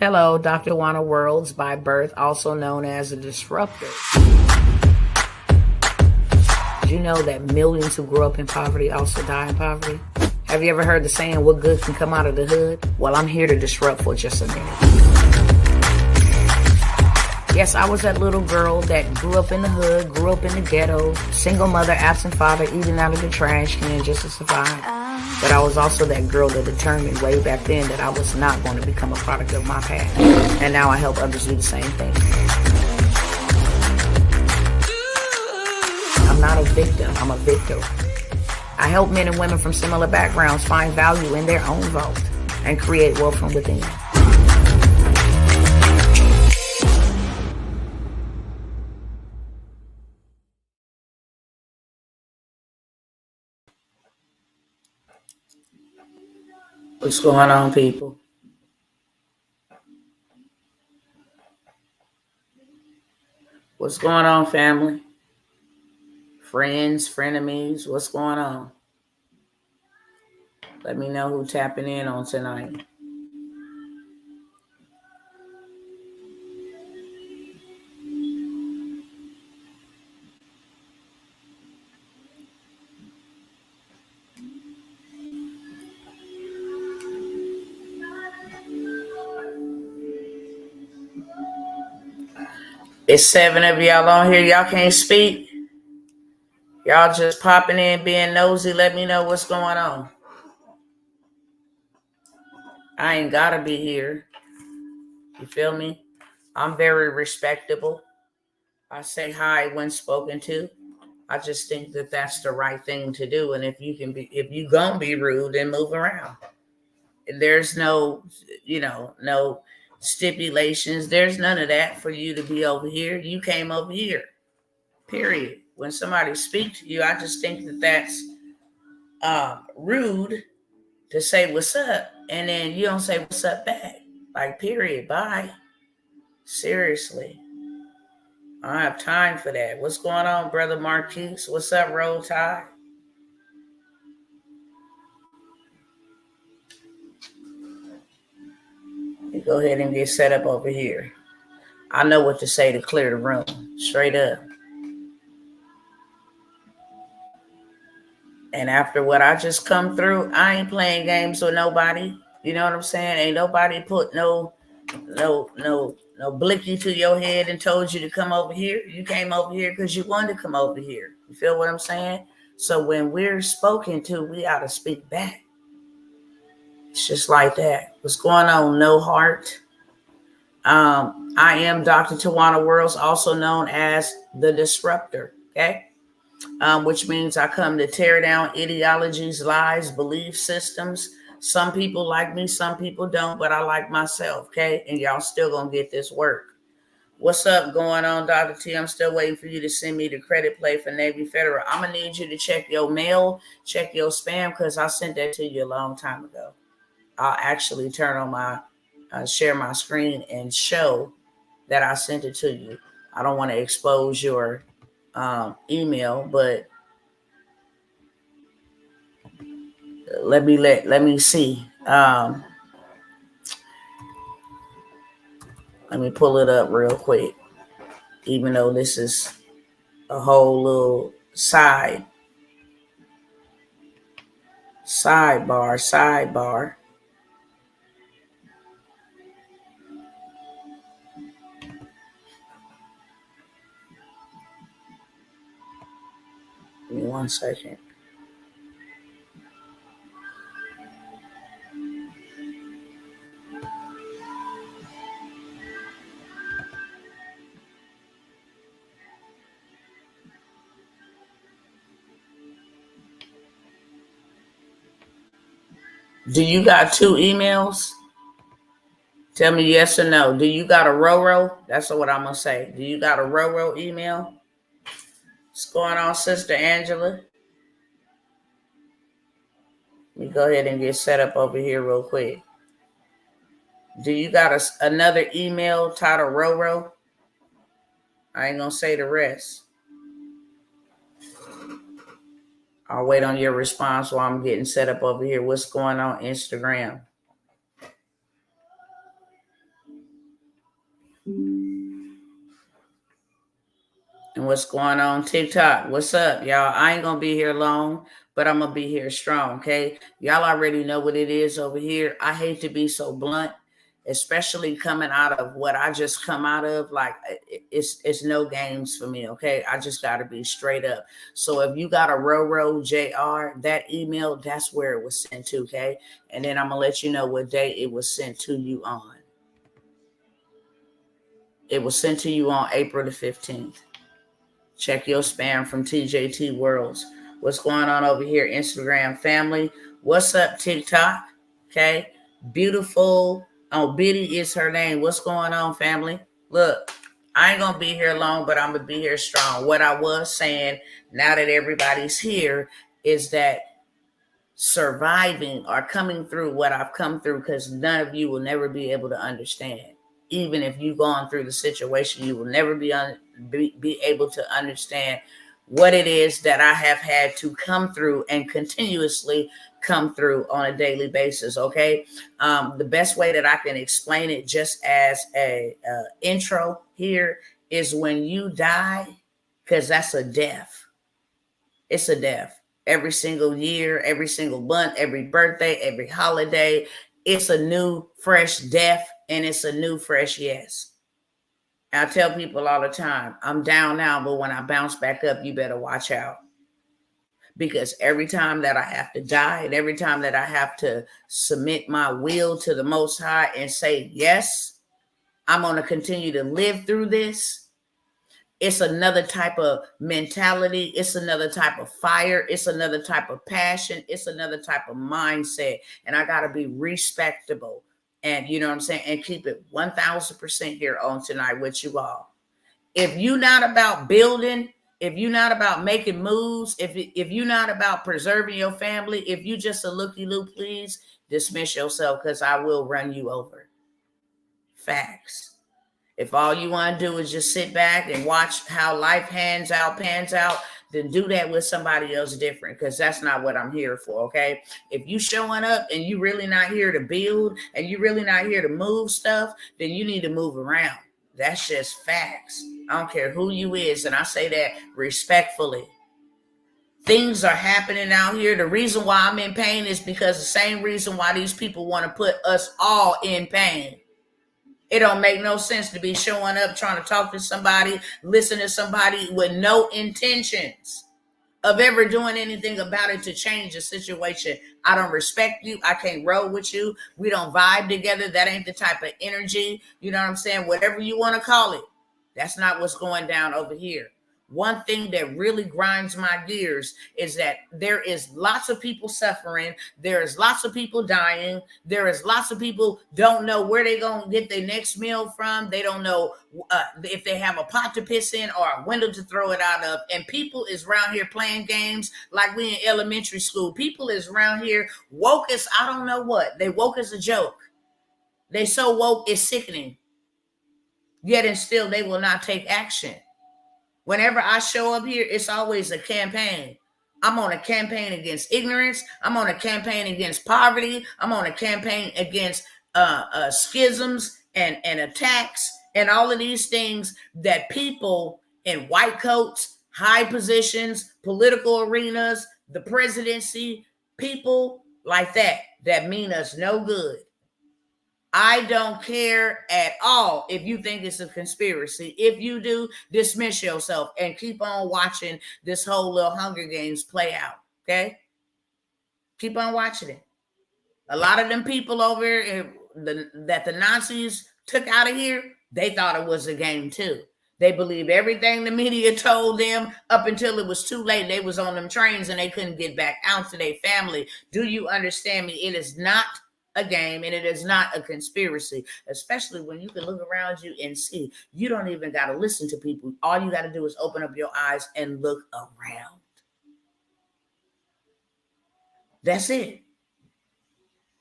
Hello, Dr. Tawanna Worlds by birth, also known as a disruptor. Did you know that millions who grew up in poverty also die in poverty? Have you ever heard the saying, what good can come out of the hood? Well, I'm here to disrupt for just a minute. Yes, I was that little girl that grew up in the hood, grew up in the ghetto, single mother, absent father, eating out of the trash can just to survive. But I was also that girl that determined way back then that I was not going to become a product of my past. And now I help others do the same thing. I'm not a victim, I'm a victor. I help men and women from similar backgrounds find value in their own vault and create wealth from within. What's going on, people? What's going on, family? Friends, frenemies, what's going on? Let me know who's tapping in on tonight. It's 7 of y'all on here. Y'all can't speak. Y'all just popping in, being nosy. Let me know what's going on. I ain't gotta be here. You feel me? I'm very respectable. I say hi when spoken to. I just think that that's the right thing to do. And if you gonna be rude, then move around. There's no, no stipulations. There's none of that for you to be over here. You came over here, period. When somebody speaks to you, I just think that that's rude to say what's up, and then you don't say what's up back. Like, period, bye. Seriously. I don't have time for that. What's going on, Brother Marquise? What's up, Roll Tide? You go ahead and get set up over here. I know what to say to clear the room. Straight up. And after what I just come through, I ain't playing games with nobody. You know what I'm saying? Ain't nobody put no blicky to your head and told you to come over here. You came over here because you wanted to come over here. You feel what I'm saying? So when we're spoken to, we ought to speak back. It's just like that. What's going on? No Heart. I am Dr. Tawanna Worlds, also known as the Disruptor. Okay. Which means I come to tear down ideologies, lies, belief systems. Some people like me, some people don't, but I like myself, okay? And y'all still gonna get this work. What's up going on, Dr. T? I'm still waiting for you to send me the credit play for Navy Federal. I'm gonna need you to check your mail, check your spam, because I sent that to you a long time ago. I'll actually turn on my, share my screen and show that I sent it to you. I don't want to expose your email, but let me see. Let me pull it up real quick, even though this is a whole little sidebar. Give me 1 second. Do you got 2 emails? Tell me yes or no. Do you got a Roro? That's what I'm going to say. Do you got a Roro email? What's going on, Sister Angela? Let me go ahead and get set up over here real quick. Do you got another email titled Roro? I ain't going to say the rest. I'll wait on your response while I'm getting set up over here. What's going on Instagram? And what's going on TikTok? What's up, y'all? I ain't gonna be here long, but I'm gonna be here strong, okay? Y'all already know what it is over here. I hate to be so blunt, especially coming out of what I just come out of. Like, it's no games for me, okay? I just gotta be straight up. So if you got a Roro JR, that email, that's where it was sent to, okay? And then I'm gonna let you know what day it was sent to you on. It was sent to you on April the 15th. Check your spam from TJT Worlds. What's going on over here, Instagram family? What's up, TikTok? Okay. Beautiful. Oh, Biddy is her name. What's going on, family? Look, I ain't going to be here long, but I'm going to be here strong. What I was saying, now that everybody's here, is that surviving or coming through what I've come through, because none of you will never be able to understand. Even if you've gone through the situation, you will never be able to understand what it is that I have had to come through and continuously come through on a daily basis. Okay. The best way that I can explain it, just as a intro here, is when you die, because that's a death. It's a death. Every single year, every single month, every birthday, every holiday, it's a new, fresh death, and it's a new, fresh yes. I tell people all the time, I'm down now, but when I bounce back up, you better watch out. Because every time that I have to die, and every time that I have to submit my will to the Most High and say, yes, I'm going to continue to live through this, it's another type of mentality. It's another type of fire. It's another type of passion. It's another type of mindset. And I got to be respectable. And you know what I'm saying? And keep it 1000% here on tonight with you all. If you're not about building, if you're not about making moves, if you're not about preserving your family, if you just a looky-loo, please dismiss yourself, because I will run you over. Facts. If all you want to do is just sit back and watch how life pans out, then do that with somebody else different, because that's not what I'm here for, okay? If you showing up and you really not here to build, and you really not here to move stuff, then you need to move around. That's just facts. I don't care who you is, and I say that respectfully. Things are happening out here. The reason why I'm in pain is because the same reason why these people want to put us all in pain. It don't make no sense to be showing up, trying to talk to somebody, listen to somebody with no intentions of ever doing anything about it to change the situation. I don't respect you. I can't roll with you. We don't vibe together. That ain't the type of energy. You know what I'm saying? Whatever you want to call it. That's not what's going down over here. One thing that really grinds my gears is that there is lots of people suffering. There is lots of people dying. There is lots of people don't know where they're going to get their next meal from. They don't know if they have a pot to piss in or a window to throw it out of. And people is around here playing games like we in elementary school. People is around here woke as I don't know what. They woke as a joke. They so woke it's sickening. Yet and still they will not take action. Whenever I show up here, it's always a campaign. I'm on a campaign against ignorance. I'm on a campaign against poverty. I'm on a campaign against schisms and attacks and all of these things that people in white coats, high positions, political arenas, the presidency, people like that mean us no good. I don't care at all if you think it's a conspiracy. If you do, dismiss yourself and keep on watching this whole little Hunger Games play out, okay? Keep on watching it. A lot of them people over here that the Nazis took out of here, they thought it was a game too. They believed everything the media told them up until it was too late. They was on them trains and they couldn't get back out to their family. Do you understand me? It is not a game, and it is not a conspiracy, especially when you can look around you and see. You don't even got to listen to people. All you got to do is open up your eyes and look around. That's it.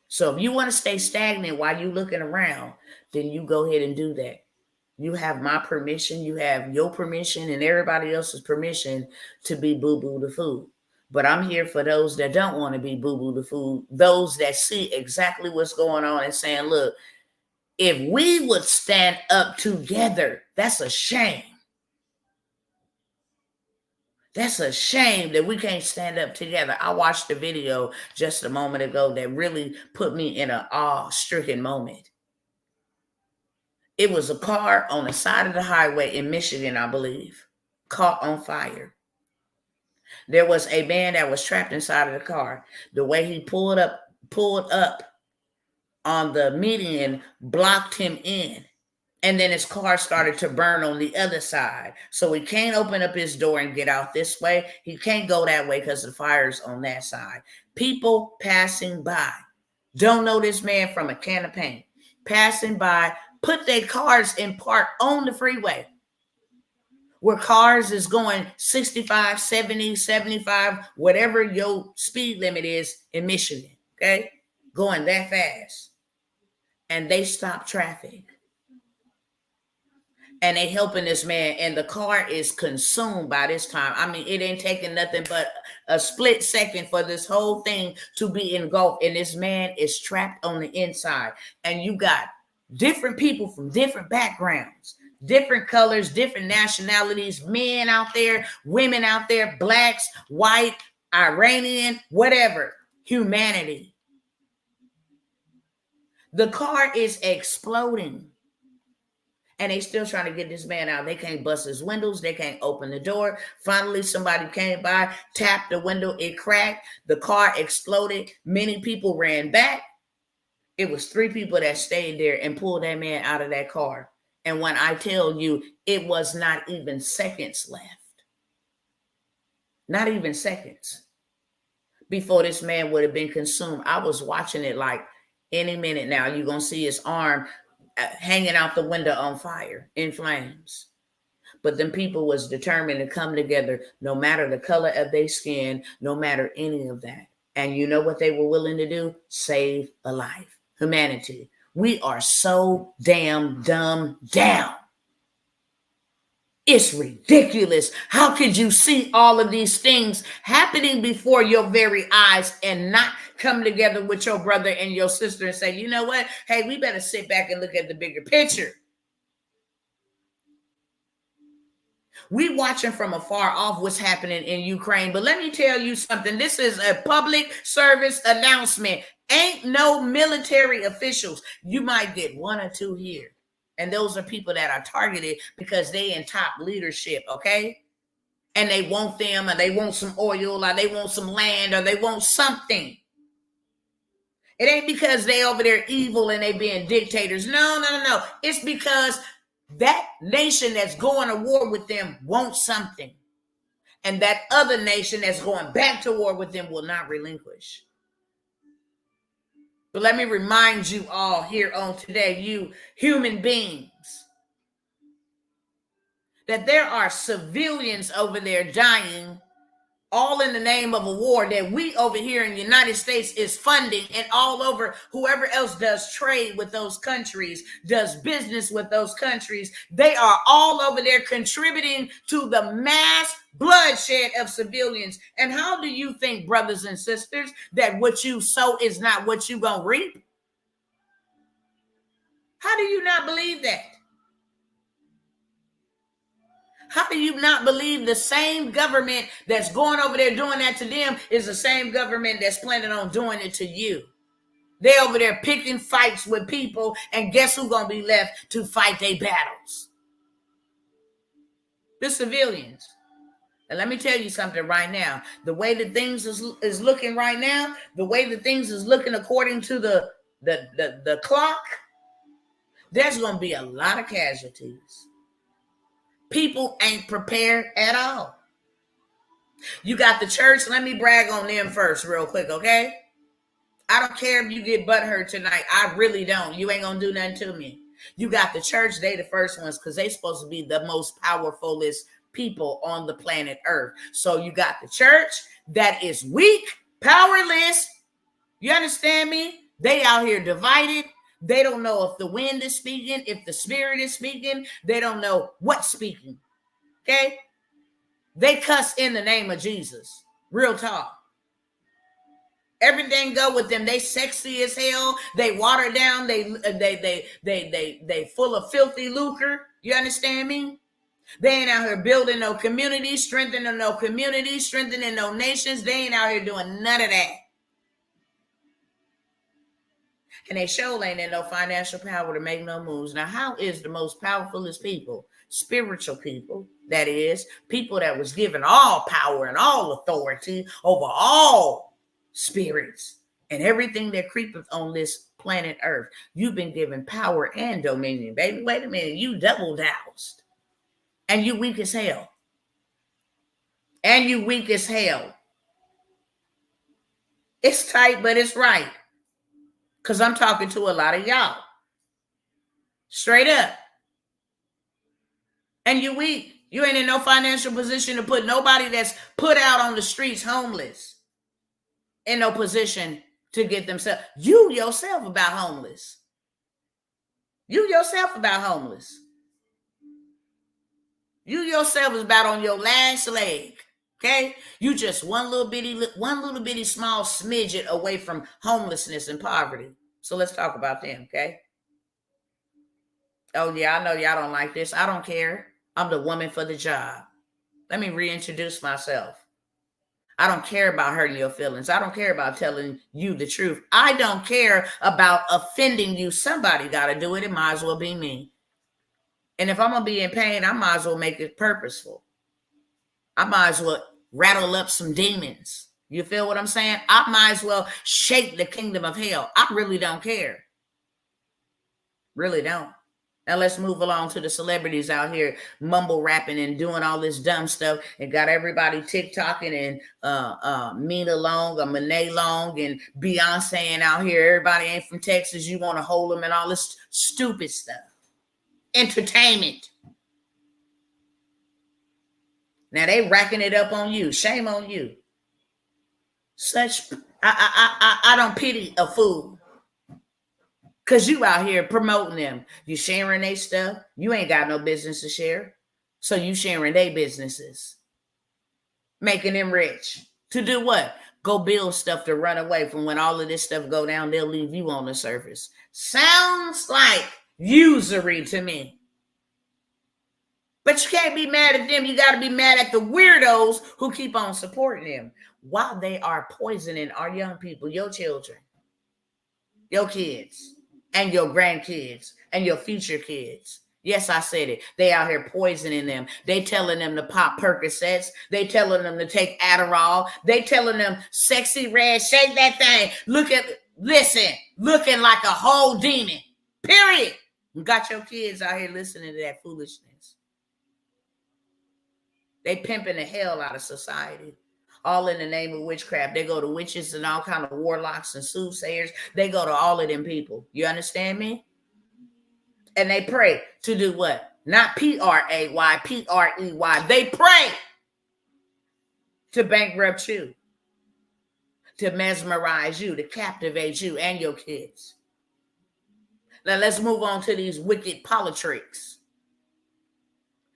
So if you want to stay stagnant while you're looking around, then you go ahead and do that. You have my permission, you have your permission, and everybody else's permission to be boo-boo the food. But I'm here for those that don't want to be boo-boo the food, those that see exactly what's going on and saying, look, If we would stand up together, that's a shame. That's a shame that we can't stand up together. I watched a video just a moment ago that really put me in an awe-stricken moment. It was a car on the side of the highway in Michigan, I believe, caught on fire. There was a man that was trapped inside of the car. The way he pulled up on the median blocked him in. And then his car started to burn on the other side. So he can't open up his door and get out this way. He can't go that way because the fire's on that side. People passing by don't know this man from a can of paint. Passing by, put their cars in park on the freeway where cars is going 65, 70, 75, whatever your speed limit is in Michigan, okay? Going that fast. And they stop traffic. And they helping this man, and the car is consumed by this time. I mean, it ain't taking nothing but a split second for this whole thing to be engulfed, and this man is trapped on the inside. And you got different people from different backgrounds, different colors, different nationalities, men out there, women out there, blacks, white, Iranian, whatever, humanity. The car is exploding. And they still trying to get this man out. They can't bust his windows. They can't open the door. Finally, somebody came by, tapped the window. It cracked. The car exploded. Many people ran back. It was 3 people that stayed there and pulled that man out of that car. And when I tell you, it was not even seconds left. Not even seconds before this man would have been consumed. I was watching it like any minute now. You're going to see his arm hanging out the window on fire, in flames. But them people was determined to come together, no matter the color of their skin, no matter any of that. And you know what they were willing to do? Save a life. Humanity. We are so damn dumb down. It's ridiculous. How could you see all of these things happening before your very eyes and not come together with your brother and your sister and say, you know what? Hey, we better sit back and look at the bigger picture. We watching from afar off what's happening in Ukraine. But let me tell you something. This is a public service announcement. Ain't no military officials. You might get 1 or 2 here. And those are people that are targeted because they in top leadership, okay? And they want them, or they want some oil, or they want some land, or they want something. It ain't because they over there evil and they being dictators. No. It's because that nation that's going to war with them wants something. And that other nation that's going back to war with them will not relinquish. But let me remind you all here on today, you human beings, that there are civilians over there dying, all in the name of a war that we over here in the United States is funding, and all over whoever else does trade with those countries, does business with those countries. They are all over there contributing to the mass bloodshed of civilians. And how do you think, brothers and sisters, that what you sow is not what you gonna reap? How do you not believe that? How do you not believe the same government that's going over there doing that to them is the same government that's planning on doing it to you? They over there picking fights with people, and guess who's going to be left to fight their battles? The civilians. And let me tell you something right now. The way that things is looking right now, the way that things is looking according to the clock, there's going to be a lot of casualties. People ain't prepared at all. You got the church. Let me brag on them first real quick, okay? I don't care if you get butthurt tonight. I really don't. You ain't going to do nothing to me. You got the church. They the first ones because they supposed to be the most powerfulest people on the planet Earth. So you got the church that is weak, powerless. You understand me? They out here divided. They don't know if the wind is speaking, if the spirit is speaking. They don't know what's speaking. Okay? They cuss in the name of Jesus. Real talk. Everything go with them. They sexy as hell. They water down. They full of filthy lucre. You understand me? They ain't out here building no community, strengthening no community, strengthening no nations. They ain't out here doing none of that. And they sure ain't in no financial power to make no moves. Now, how is the most powerfulest people? Spiritual people, that is, people that was given all power and all authority over all spirits and everything that creepeth on this planet Earth. You've been given power and dominion, baby. Wait a minute, you double doused. And you weak as hell. And you weak as hell. It's tight, but it's right. Because I'm talking to a lot of y'all. Straight up. And you weak. You ain't in no financial position to put nobody that's put out on the streets homeless in no position to get themselves. You yourself about homeless. You yourself about homeless. You yourself is about on your last leg. Okay? You just one little bitty small smidget away from homelessness and poverty. So let's talk about them, okay? Oh yeah, I know y'all don't like this. I don't care. I'm the woman for the job. Let me reintroduce myself. I don't care about hurting your feelings. I don't care about telling you the truth. I don't care about offending you. Somebody got to do it. It might as well be me. And if I'm going to be in pain, I might as well make it purposeful. I might as well rattle up some demons. You feel what I'm saying? I might as well shake the kingdom of hell. I really don't care. Really don't. Now let's move along to the celebrities out here mumble rapping and doing all this dumb stuff and got everybody TikToking and Mina Long or Monet Long and Beyonce out here. Everybody ain't from Texas. You want to hold them and all this stupid stuff. Entertainment. Now they racking it up on you. Shame on you. I don't pity a fool. Because you out here promoting them. You sharing their stuff. You ain't got no business to share. So you sharing their businesses. Making them rich. To do what? Go build stuff to run away from when all of this stuff go down. They'll leave you on the surface. Sounds like usury to me. But you can't be mad at them. You got to be mad at the weirdos who keep on supporting them while they are poisoning our young people, your children, your kids, and your grandkids, and your future kids. Yes, I said it. They out here poisoning them. They telling them to pop Percocets. They telling them to take Adderall. They telling them sexy red, shake that thing. Looking like a whole demon. Period. You got your kids out here listening to that foolishness. They pimping the hell out of society. All in the name of witchcraft. They go to witches and all kind of warlocks and soothsayers. They go to all of them people. You understand me? And they pray to do what? Not P-R-A-Y, P-R-E-Y. They pray to bankrupt you, to mesmerize you, to captivate you and your kids. Now let's move on to these wicked politricks.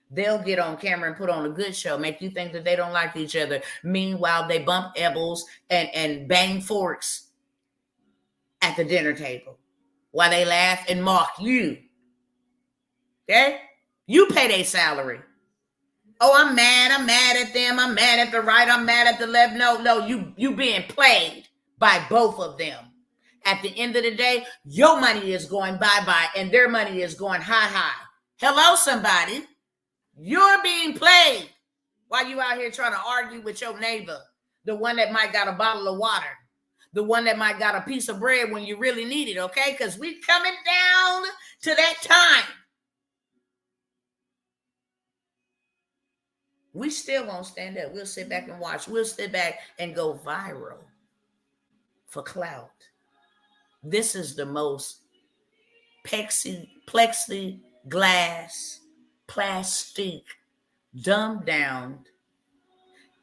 They'll get on camera and put on a good show, make you think that they don't like each other. Meanwhile, they bump elbows and bang forks at the dinner table while they laugh and mock you. Okay? You pay their salary. Oh, I'm mad at them. I'm mad at the right. I'm mad at the left. No, you being played by both of them. At the end of the day, your money is going bye-bye and their money is going high. Hello, somebody. You're being played while you out here trying to argue with your neighbor, the one that might got a bottle of water, the one that might got a piece of bread when you really need it, okay? Because we coming down to that time. We still won't stand up. We'll sit back and watch. We'll sit back and go viral for clout. This is the most plexiglass, plastic, dumbed down,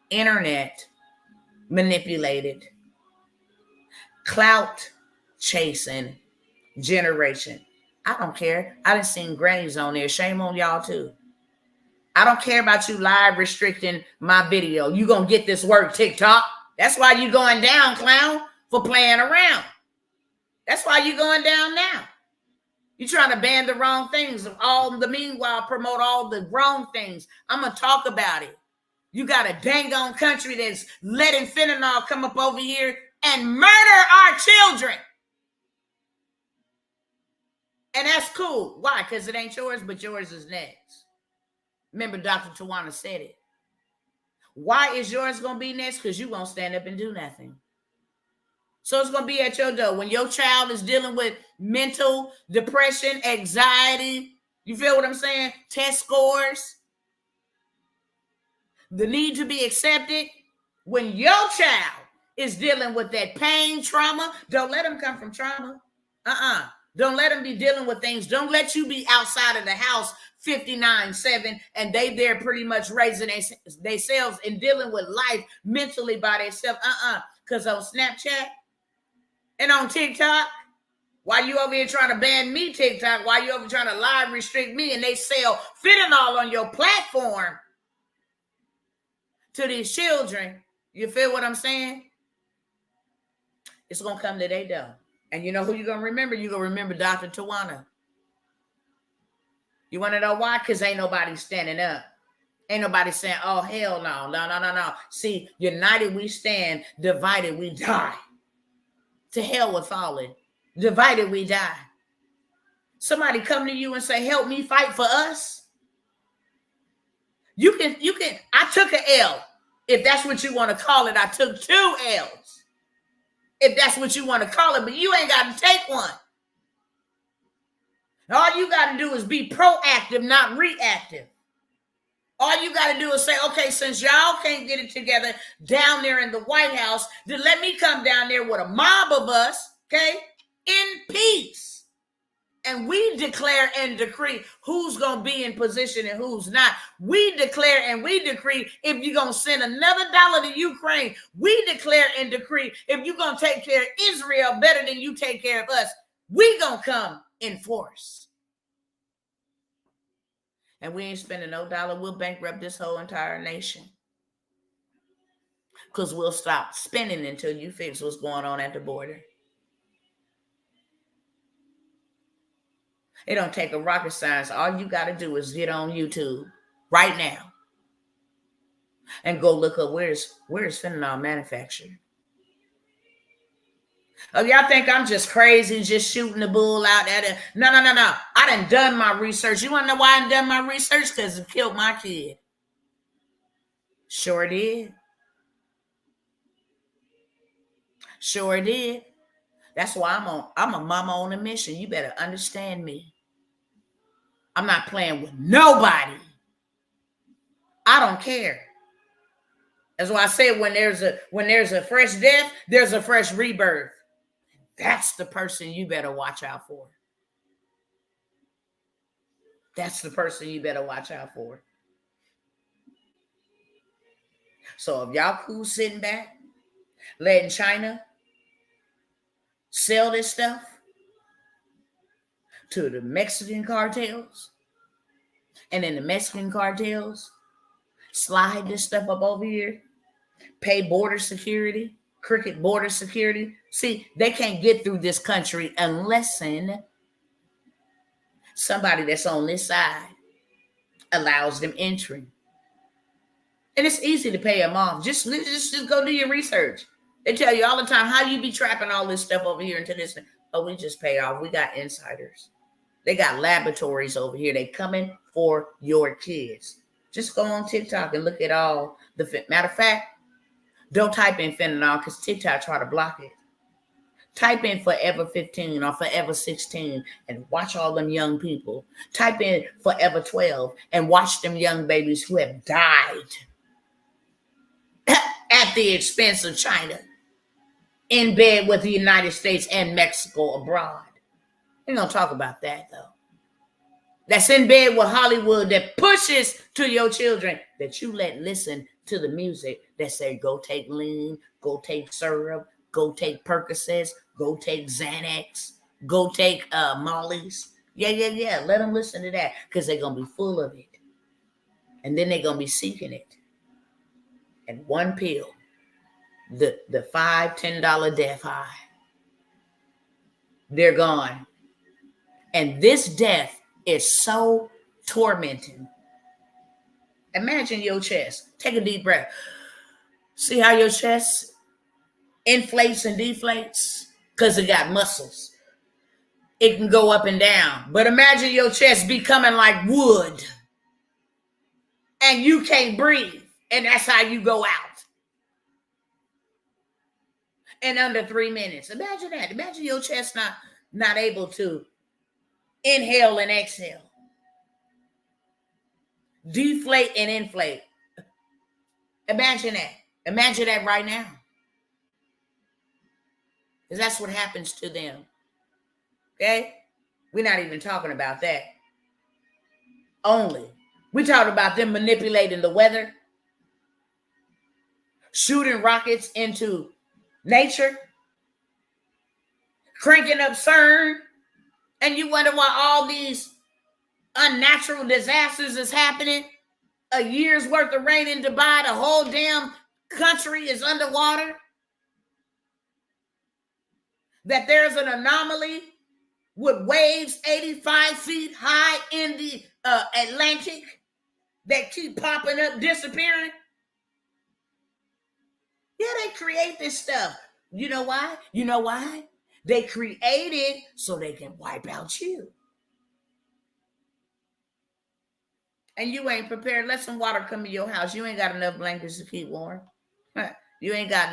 internet manipulated, clout chasing generation. I don't care. I done seen grannies on there. Shame on y'all too. I don't care about you live restricting my video. You gonna get this work, TikTok. That's why you going down, clown. for playing around. That's why you're going down now. You're trying to ban the wrong things. Meanwhile, promote all the wrong things. I'm going to talk about it. You got a dang on country that's letting fentanyl come up over here and murder our children. And that's cool. Why? Because it ain't yours, but yours is next. Remember, Dr. Tawanna said it. Why is yours going to be next? Because you won't stand up and do nothing. So it's going to be at your door. When your child is dealing with mental depression, anxiety, you feel what I'm saying? Test scores, the need to be accepted. When your child is dealing with that pain, trauma, don't let them come from trauma. Don't let them be dealing with things. Don't let you be outside of the house 59/7 and they there pretty much raising themselves and dealing with life mentally by themselves. Because on Snapchat and on TikTok, while you over here trying to ban me TikTok, while you over trying to live restrict me, and they sell fentanyl on your platform to these children, you feel what I'm saying? It's going to come to their door. And you know who you're going to remember? You're going to remember Dr. Tawanna. You want to know why? Because ain't nobody standing up. Ain't nobody saying, oh, hell no, no. See, united we stand, divided we die. To hell with falling. Divided we die. Somebody come to you and say, help me fight for us. You can, I took an L. If that's what you want to call it, I took 2 L's. If that's what you want to call it, but you ain't got to take one. All you got to do is be proactive, not reactive. All you got to do is say, okay, since y'all can't get it together down there in the White House, then let me come down there with a mob of us, okay, in peace. And we declare and decree who's going to be in position and who's not. We declare and we decree if you're going to send another dollar to Ukraine. We declare and decree if you're going to take care of Israel better than you take care of us. We going to come in force. And we ain't spending no dollar. We'll bankrupt this whole entire nation. Because we'll stop spending until you fix what's going on at the border. It don't take a rocket science. All you got to do is get on YouTube right now and go look up where is fentanyl manufactured. Oh, y'all think I'm just crazy, just shooting the bull out there? No. I done my research. You want to know why I done my research? Because it killed my kid. Sure did. Sure did. That's why I'm a mama on a mission. You better understand me. I'm not playing with nobody. I don't care. That's why I say when there's a fresh death, there's a fresh rebirth. That's the person you better watch out for. That's the person you better watch out for. So if y'all cool sitting back, letting China sell this stuff to the Mexican cartels, and then the Mexican cartels slide this stuff up over here, pay border security, crooked border security. See, they can't get through this country unless somebody that's on this side allows them entry. And it's easy to pay them off. Just go do your research. They tell you all the time, how you be trapping all this stuff over here into this? Oh, we just pay off. We got insiders. They got laboratories over here. They coming for your kids. Just go on TikTok and look at all the matter of fact, don't type in fentanyl because TikTok try to block it. Type in Forever 15 or Forever 16 and watch all them young people. Type in Forever 12 and watch them young babies who have died at the expense of China in bed with the United States and Mexico abroad. We're going to talk about that, though. That's in bed with Hollywood that pushes to your children that you let listen to the music that say, go take lean, go take syrup, go take Percocets, go take Xanax, go take Molly's. Yeah. Let them listen to that because they're going to be full of it. And then they're going to be seeking it. And one pill the $5, $10 death high. They're gone. And this death is so tormenting. Imagine your chest. Take a deep breath. See how your chest inflates and deflates? Because it got muscles. It can go up and down. But imagine your chest becoming like wood. And you can't breathe. And that's how you go out. In under 3 minutes. Imagine that. Imagine your chest not able to inhale and exhale. Deflate and inflate. Imagine that. Imagine that right now. Because that's what happens to them. Okay? We're not even talking about that. Only. We talked about them manipulating the weather, shooting rockets into nature, cranking up CERN, and you wonder why all these unnatural disasters is happening. A year's worth of rain in Dubai, the whole damn country is underwater. That there's an anomaly with waves 85 feet high in the Atlantic that keep popping up, disappearing. Yeah, they create this stuff. You know why? You know why? They create it so they can wipe out you. And you ain't prepared. Let some water come to your house. You ain't got enough blankets to keep warm. You ain't got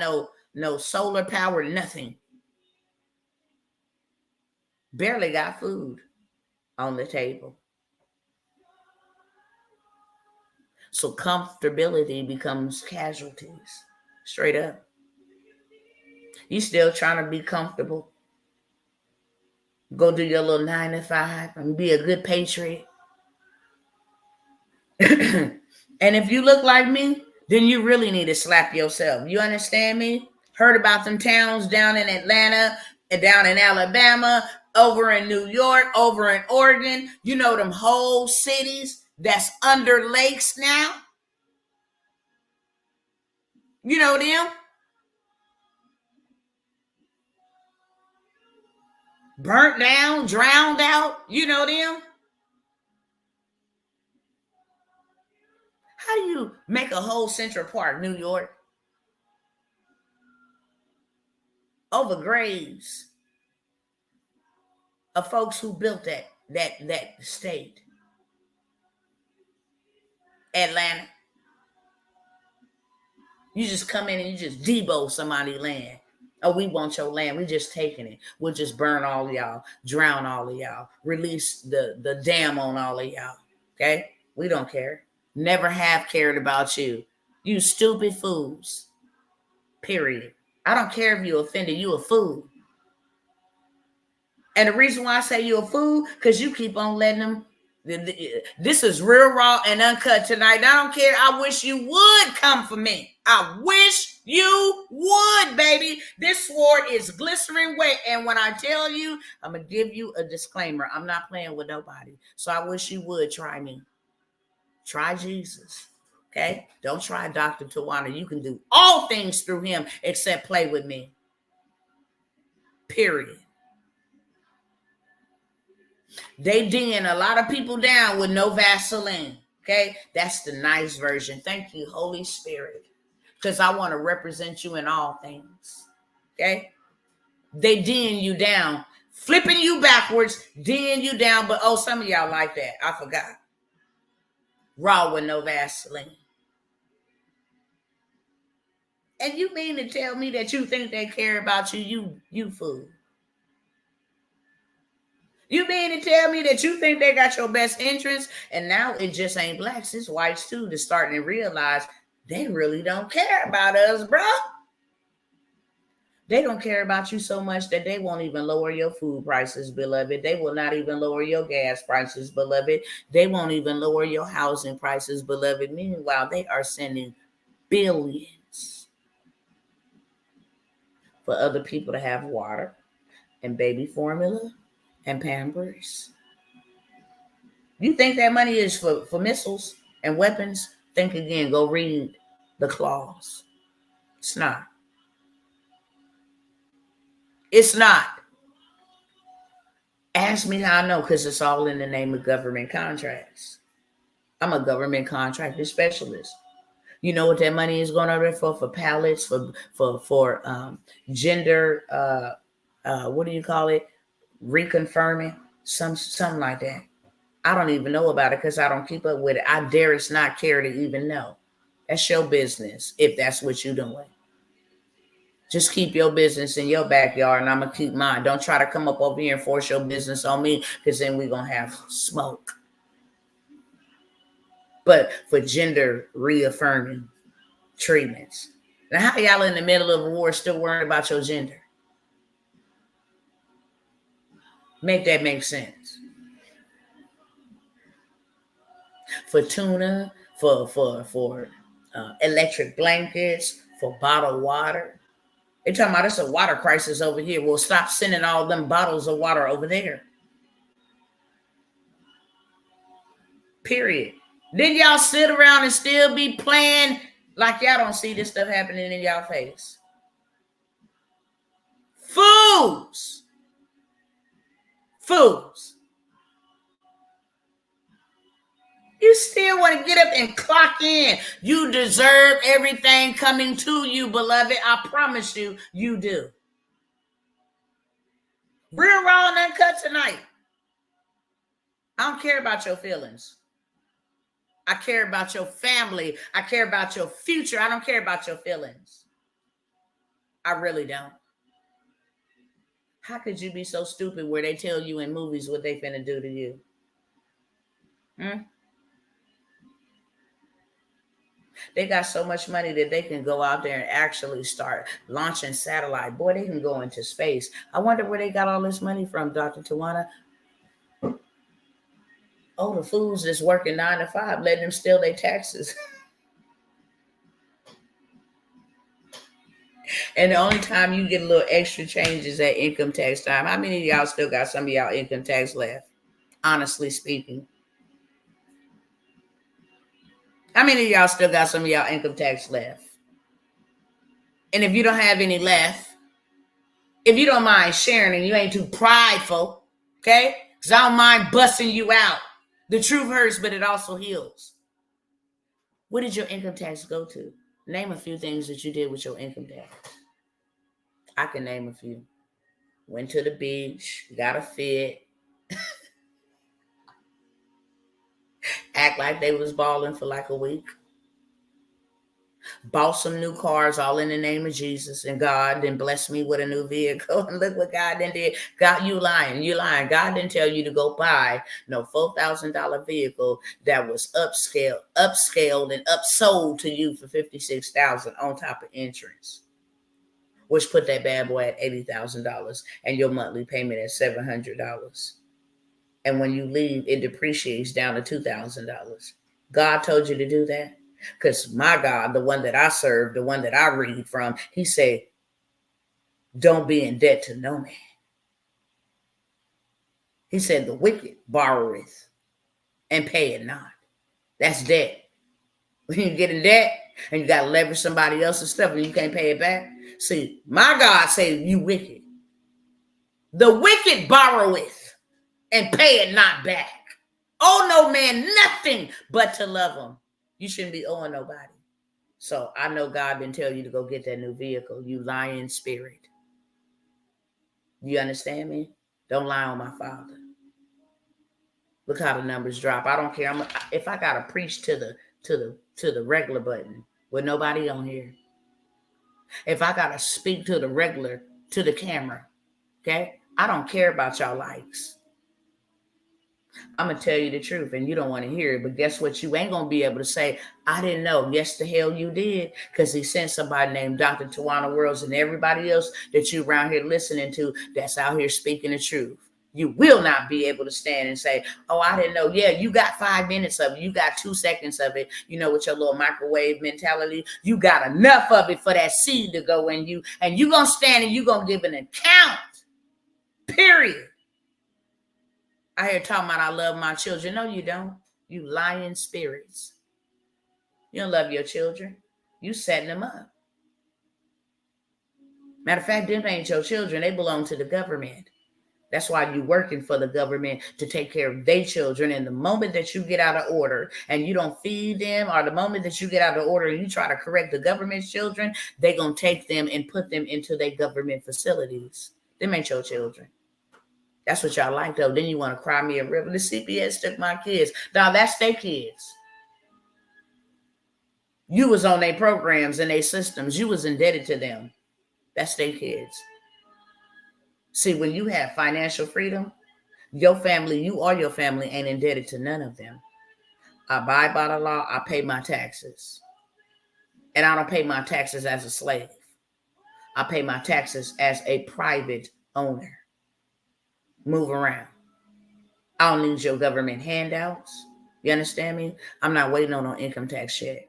no solar power, nothing. Barely got food on the table. So comfortability becomes casualties. Straight up. You still trying to be comfortable. Go do your little 9 to 5 and be a good patriot. And if you look like me, then you really need to slap yourself. You understand me? Heard about them towns down in Atlanta and down in Alabama, over in New York, over in Oregon. You know them whole cities that's under lakes now? You know them? Burnt down, drowned out. You know them? How do you make a whole Central Park, New York, over graves of folks who built that state? Atlanta. You just come in and you just debo somebody's land. Oh, we want your land. We just taking it. We'll just burn all of y'all, drown all of y'all, release the dam on all of y'all. Okay? We don't care. Never have cared about you. You stupid fools. Period. I don't care if you're offended. You a fool. And the reason why I say you're a fool, because you keep on letting them. This is real raw and uncut tonight. I don't care. I wish you would come for me. I wish you would, baby. This sword is glistening wet. And when I tell you, I'm going to give you a disclaimer. I'm not playing with nobody. So I wish you would try me. Try Jesus. Okay? Don't try Dr. Tawanna. You can do all things through him except play with me. Period. They ding a lot of people down with no Vaseline. Okay? That's the nice version. Thank you, Holy Spirit. Because I want to represent you in all things. Okay? They ding you down. Flipping you backwards. Ding you down. But oh, some of y'all like that. I forgot. Raw with no Vaseline. And you mean to tell me that you think they care about you? You fool. You mean to tell me that you think they got your best interests? And now it just ain't blacks, it's whites too. They're starting to realize they really don't care about us, bro. They don't care about you so much that they won't even lower your food prices, beloved. They will not even lower your gas prices, beloved. They won't even lower your housing prices, beloved. Meanwhile, they are sending billions for other people to have water and baby formula and Pampers. You think that money is for missiles and weapons? Think again. Go read the clause. It's not. It's not. Ask me how I know, because it's all in the name of government contracts. I'm a government contractor specialist. You know what that money is going over there for? For pallets, for gender, what do you call it? Reconfirming, something like that. I don't even know about it because I don't keep up with it. I dare it's not care to even know. That's your business if that's what you're doing. Just keep your business in your backyard, and I'm going to keep mine. Don't try to come up over here and force your business on me, because then we're going to have smoke. But for gender reaffirming treatments. Now, how y'all in the middle of a war still worrying about your gender? Make that make sense. For tuna, for electric blankets, for bottled water. They're talking about it's a water crisis over here. Well, stop sending all them bottles of water over there. Period. Then y'all sit around and still be playing like y'all don't see this stuff happening in y'all face. Fools. Fools. You still want to get up and clock in. You deserve everything coming to you, beloved. I promise you, you do. Real, raw, and uncut tonight. I don't care about your feelings. I care about your family. I care about your future. I don't care about your feelings. I really don't. How could you be so stupid where they tell you in movies what they finna do to you? They got so much money that they can go out there and actually start launching satellite. Boy, they can go into space. I wonder where they got all this money from, Dr. Tawanna. Oh, the fools that's working 9 to 5, letting them steal their taxes. And the only time you get a little extra change is at income tax time. How many of y'all still got some of y'all income tax left? Honestly speaking. How many of y'all still got some of y'all income tax left? And if you don't have any left, if you don't mind sharing and you ain't too prideful, okay? Because I don't mind busting you out. The truth hurts, but it also heals. What did your income tax go to? Name a few things that you did with your income tax. I can name a few. Went to the beach, got a fit, act like they was balling for like a week. Bought some new cars all in the name of Jesus, and God then blessed me with a new vehicle. And look what God then did. God, you lying. You lying. God didn't tell you to go buy no $4,000 vehicle that was upscaled and upsold to you for $56,000 on top of insurance, which put that bad boy at $80,000 and your monthly payment at $700. And when you leave, it depreciates down to $2,000. God told you to do that? Because my God, the one that I serve, the one that I read from, he said, don't be in debt to no man. He said, the wicked borroweth and pay it not. That's debt. When you get in debt and you got to leverage somebody else's stuff and you can't pay it back. See, my God said, you wicked. The wicked borroweth and pay it not back. Oh, no man, nothing but to love him. You shouldn't be owing nobody. So I know God didn't tell you to go get that new vehicle. You lying spirit. You understand me? Don't lie on my Father. Look how the numbers drop. I don't care. If I gotta preach to the regular button with nobody on here. If I gotta speak to the camera, okay? I don't care about y'all likes. I'm going to tell you the truth, and you don't want to hear it, but guess what? You ain't going to be able to say, I didn't know. Yes, the hell you did, because he sent somebody named Dr. Tawanna Worlds and everybody else that you around here listening to that's out here speaking the truth. You will not be able to stand and say, oh, I didn't know. Yeah, you got 5 minutes of it. You got 2 seconds of it. You know, with your little microwave mentality, you got enough of it for that seed to go in you, and you're going to stand and you're going to give an account, period. I hear talking about I love my children. No, you don't. You lying spirits. You don't love your children. You setting them up. Matter of fact, them ain't your children. They belong to the government. That's why you're working for the government to take care of their children. And the moment that you get out of order and you don't feed them, or the moment that you get out of order and you try to correct the government's children, they're going to take them and put them into their government facilities. Them ain't your children. That's what y'all like, though. Then you want to cry me a river. The CPS took my kids. Now, that's their kids. You was on their programs and their systems. You was indebted to them. That's their kids. See, when you have financial freedom, your family, you or your family ain't indebted to none of them. I abide by the law. I pay my taxes. And I don't pay my taxes as a slave. I pay my taxes as a private owner. Move around. I don't need your government handouts. You understand me? I'm not waiting on no income tax check.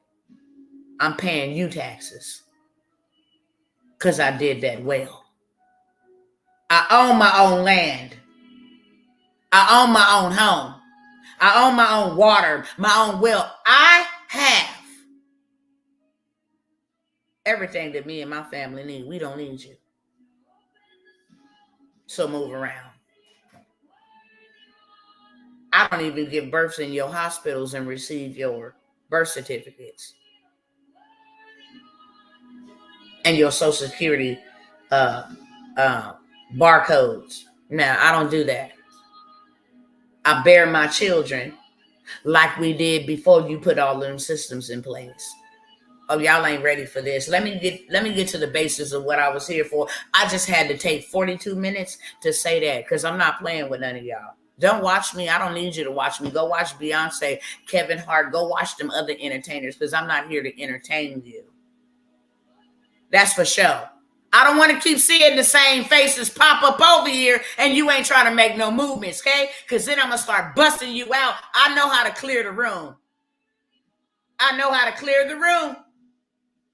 I'm paying you taxes because I did that well. I own my own land. I own my own home. I own my own water, my own well. I have everything that me and my family need. We don't need you. So move around. I don't even give births in your hospitals and receive your birth certificates and your Social Security barcodes. Now, I don't do that. I bear my children like we did before you put all them systems in place. Oh, y'all ain't ready for this. Let me get to the basis of what I was here for. I just had to take 42 minutes to say that because I'm not playing with none of y'all. Don't watch me. I don't need you to watch me. Go watch Beyonce, Kevin Hart. Go watch them other entertainers because I'm not here to entertain you. That's for sure. I don't want to keep seeing the same faces pop up over here and you ain't trying to make no movements, okay? Because then I'm going to start busting you out. I know how to clear the room. I know how to clear the room.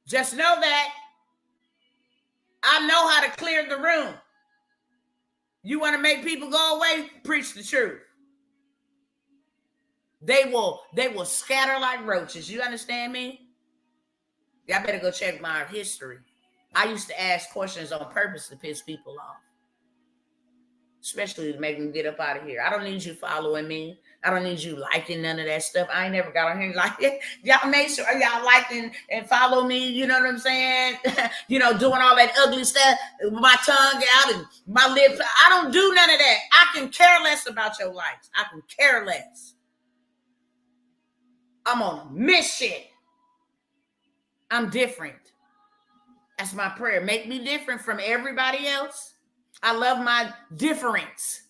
Just know that. I know how to clear the room. You want to make people go away? Preach the truth. They will scatter like roaches. You understand me? Y'all better go check my history. I used to ask questions on purpose to piss people off. Especially to make them get up out of here. I don't need you following me. I don't need you liking none of that stuff. I ain't never got on here like it. Y'all make sure y'all like and follow me. You know what I'm saying? Doing all that ugly stuff with my tongue out and my lips. I don't do none of that. I can care less about your likes. I can care less. I'm on a mission. I'm different. That's my prayer. Make me different from everybody else. I love my difference.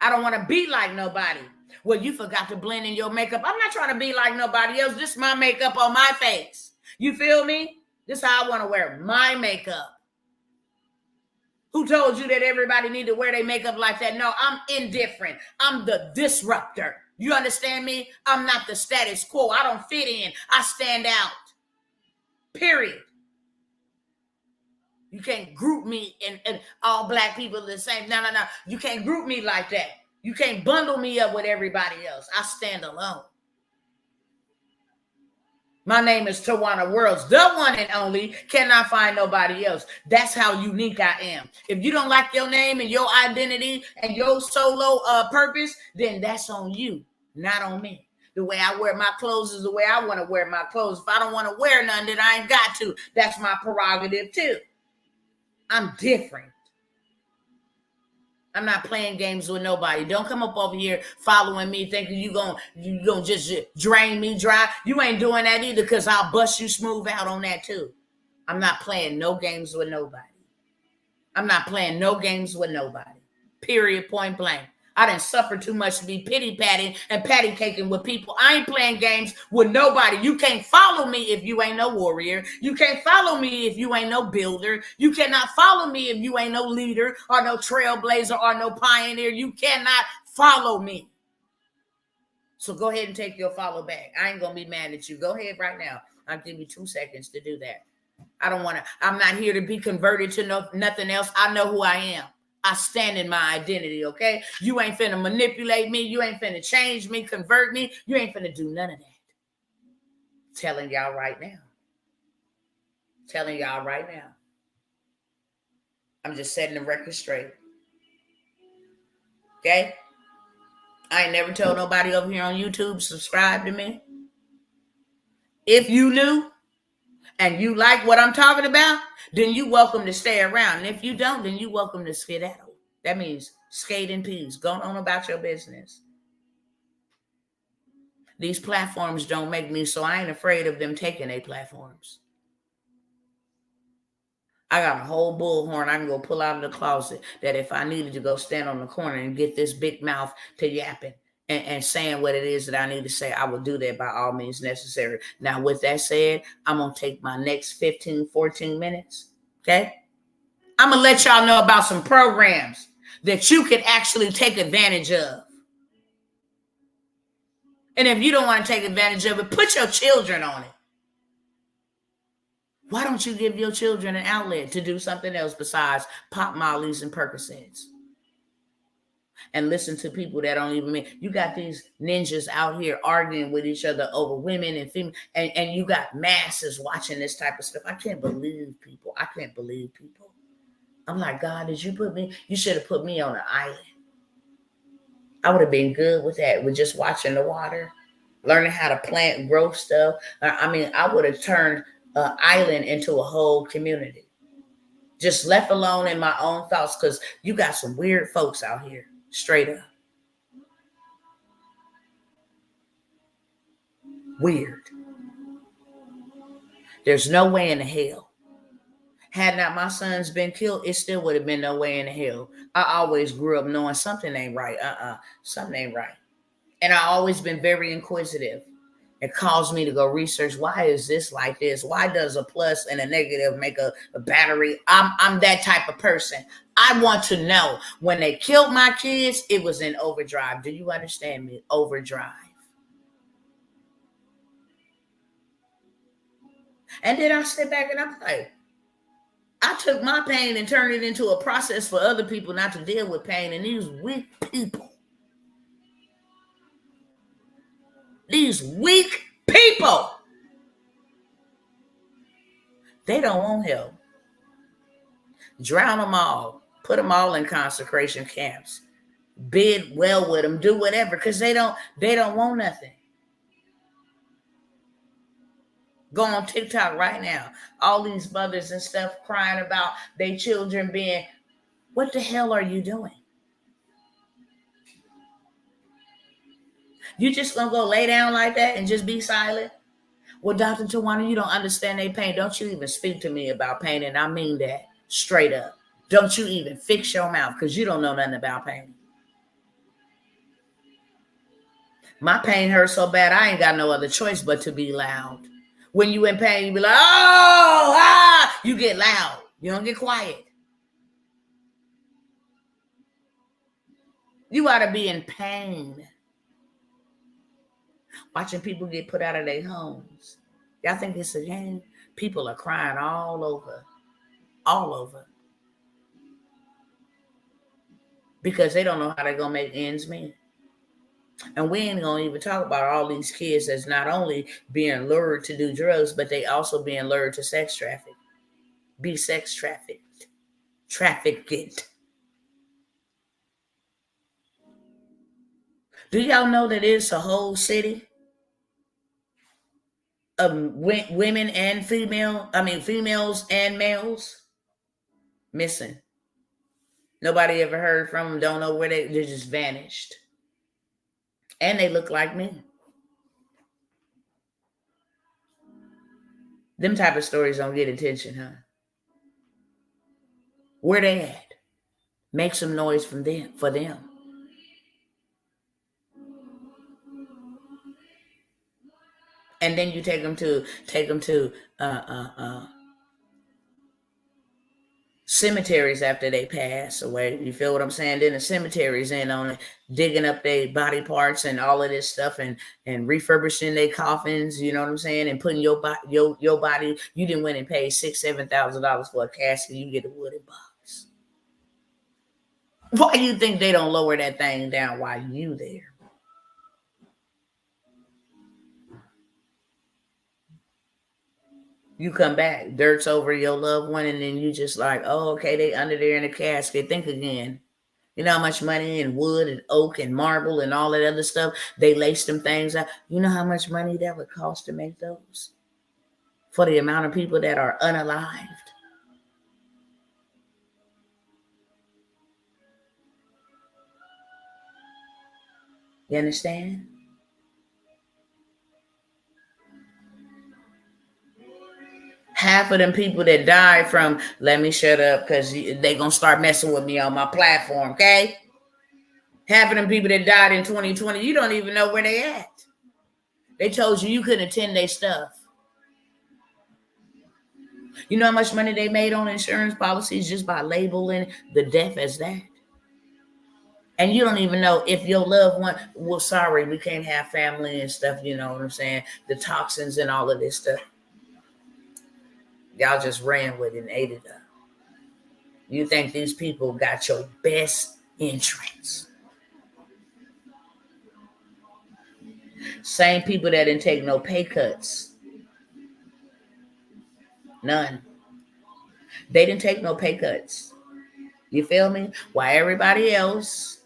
I don't want to be like nobody. Well, you forgot to blend in your makeup. I'm not trying to be like nobody else. This is my makeup on my face. You feel me? This is how I want to wear my makeup. Who told you that everybody need to wear their makeup like that? No, I'm indifferent. I'm the disruptor. You understand me? I'm not the status quo. I don't fit in. I stand out. Period. You can't group me and all black people the same. No. You can't group me like that. You can't bundle me up with everybody else. I stand alone. My name is Tawanna Worlds, the one and only. Cannot find nobody else. That's how unique I am. If you don't like your name and your identity and your solo purpose, then that's on you, not on me. The way I wear my clothes is the way I want to wear my clothes. If I don't want to wear none, then I ain't got to. That's my prerogative too. I'm different. I'm not playing games with nobody. Don't come up over here following me thinking you gonna just drain me dry. You ain't doing that either because I'll bust you smooth out on that too. I'm not playing no games with nobody. I'm not playing no games with nobody. Period, point blank. I done suffered too much to be pity-patting and patty-caking with people. I ain't playing games with nobody. You can't follow me if you ain't no warrior. You can't follow me if you ain't no builder. You cannot follow me if you ain't no leader or no trailblazer or no pioneer. You cannot follow me. So go ahead and take your follow back. I ain't going to be mad at you. Go ahead right now. I'll give you 2 seconds to do that. I'm not here to be converted to nothing else. I know who I am. I stand in my identity, okay? You ain't finna manipulate me. You ain't finna change me, convert me. You ain't finna do none of that. Telling y'all right now. I'm just setting the record straight. Okay? I ain't never told nobody over here on YouTube subscribe to me. If you knew and you like what I'm talking about, then you welcome to stay around. And if you don't, then you welcome to skedaddle. That means skate in peace. Go on about your business. These platforms don't make me, so I ain't afraid of them taking their platforms. I got a whole bullhorn I can go pull out of the closet that if I needed to go stand on the corner and get this big mouth to yapping and saying what it is that I need to say, I will do that by all means necessary. Now, with that said, I'm going to take my next 15, 14 minutes, okay? I'm going to let y'all know about some programs that you can actually take advantage of. And if you don't want to take advantage of it, put your children on it. Why don't you give your children an outlet to do something else besides pop mollies and Percocets? And listen to people that don't even mean. You got these ninjas out here arguing with each other over women and female, and you got masses watching this type of stuff. I can't believe people. I can't believe people. I'm like, God, did you put me? You should have put me on an island. I would have been good with that, with just watching the water, learning how to plant and grow stuff. I mean, I would have turned an island into a whole community. Just left alone in my own thoughts, because you got some weird folks out here, straight up. Weird. There's no way in the hell. Had not my sons been killed, it still would have been no way in the hell. I always grew up knowing something ain't right. Something ain't right. And I always been very inquisitive. It caused me to go research, why is this like this? Why does a plus and a negative make a battery? I'm that type of person. I want to know. When they killed my kids, it was in overdrive. Do you understand me? Overdrive. And then I sit back and I'm like, I took my pain and turned it into a process for other people not to deal with pain. And these weak people, they don't want help. Drown them all. Put them all in consecration camps. Bid well with them. Do whatever, because they don't want nothing. Go on TikTok right now. All these mothers and stuff crying about their children being, what the hell are you doing? You just gonna go lay down like that and just be silent? Well, Dr. Tawanna, you don't understand their pain. Don't you even speak to me about pain. And I mean that straight up. Don't you even fix your mouth, because you don't know nothing about pain. My pain hurts so bad, I ain't got no other choice but to be loud. When you in pain, you be like, oh, ah, you get loud. You don't get quiet. You ought to be in pain. Watching people get put out of their homes. Y'all think it's a game? People are crying all over. All over. Because they don't know how they're going to make ends meet. And we ain't going to even talk about all these kids that's not only being lured to do drugs, but they also being lured to sex traffic. Be sex trafficked. Trafficked. Do y'all know that it's a whole city of women and females and males missing? Nobody ever heard from them. Don't know where they just vanished. And they look like me. Them type of stories don't get attention, huh? Where they at? Make some noise for them. And then you take them to cemeteries after they pass away. You feel what I'm saying? Then the cemeteries in on it, digging up their body parts and all of this stuff, and refurbishing their coffins. You know what I'm saying? And putting your body. You didn't went and paid $6,000-$7,000 for a casket. You get a wooden box. Why do you think they don't lower that thing down while you there? You come back, dirt's over your loved one, and then you just like, oh, okay, they under there in a casket. Think again. You know how much money and wood and oak and marble and all that other stuff, they lace them things out. You know how much money that would cost to make those? For the amount of people that are unalived. You understand? Half of them people that died from, let me shut up because they going to start messing with me on my platform, okay? Half of them people that died in 2020, you don't even know where they at. They told you couldn't attend their stuff. You know how much money they made on insurance policies just by labeling the death as that? And you don't even know if your loved one, well, sorry, we can't have family and stuff, you know what I'm saying? The toxins and all of this stuff. Y'all just ran with it and ate it up. You think these people got your best interests. Same people that didn't take no pay cuts. None. They didn't take no pay cuts. You feel me? Why everybody else,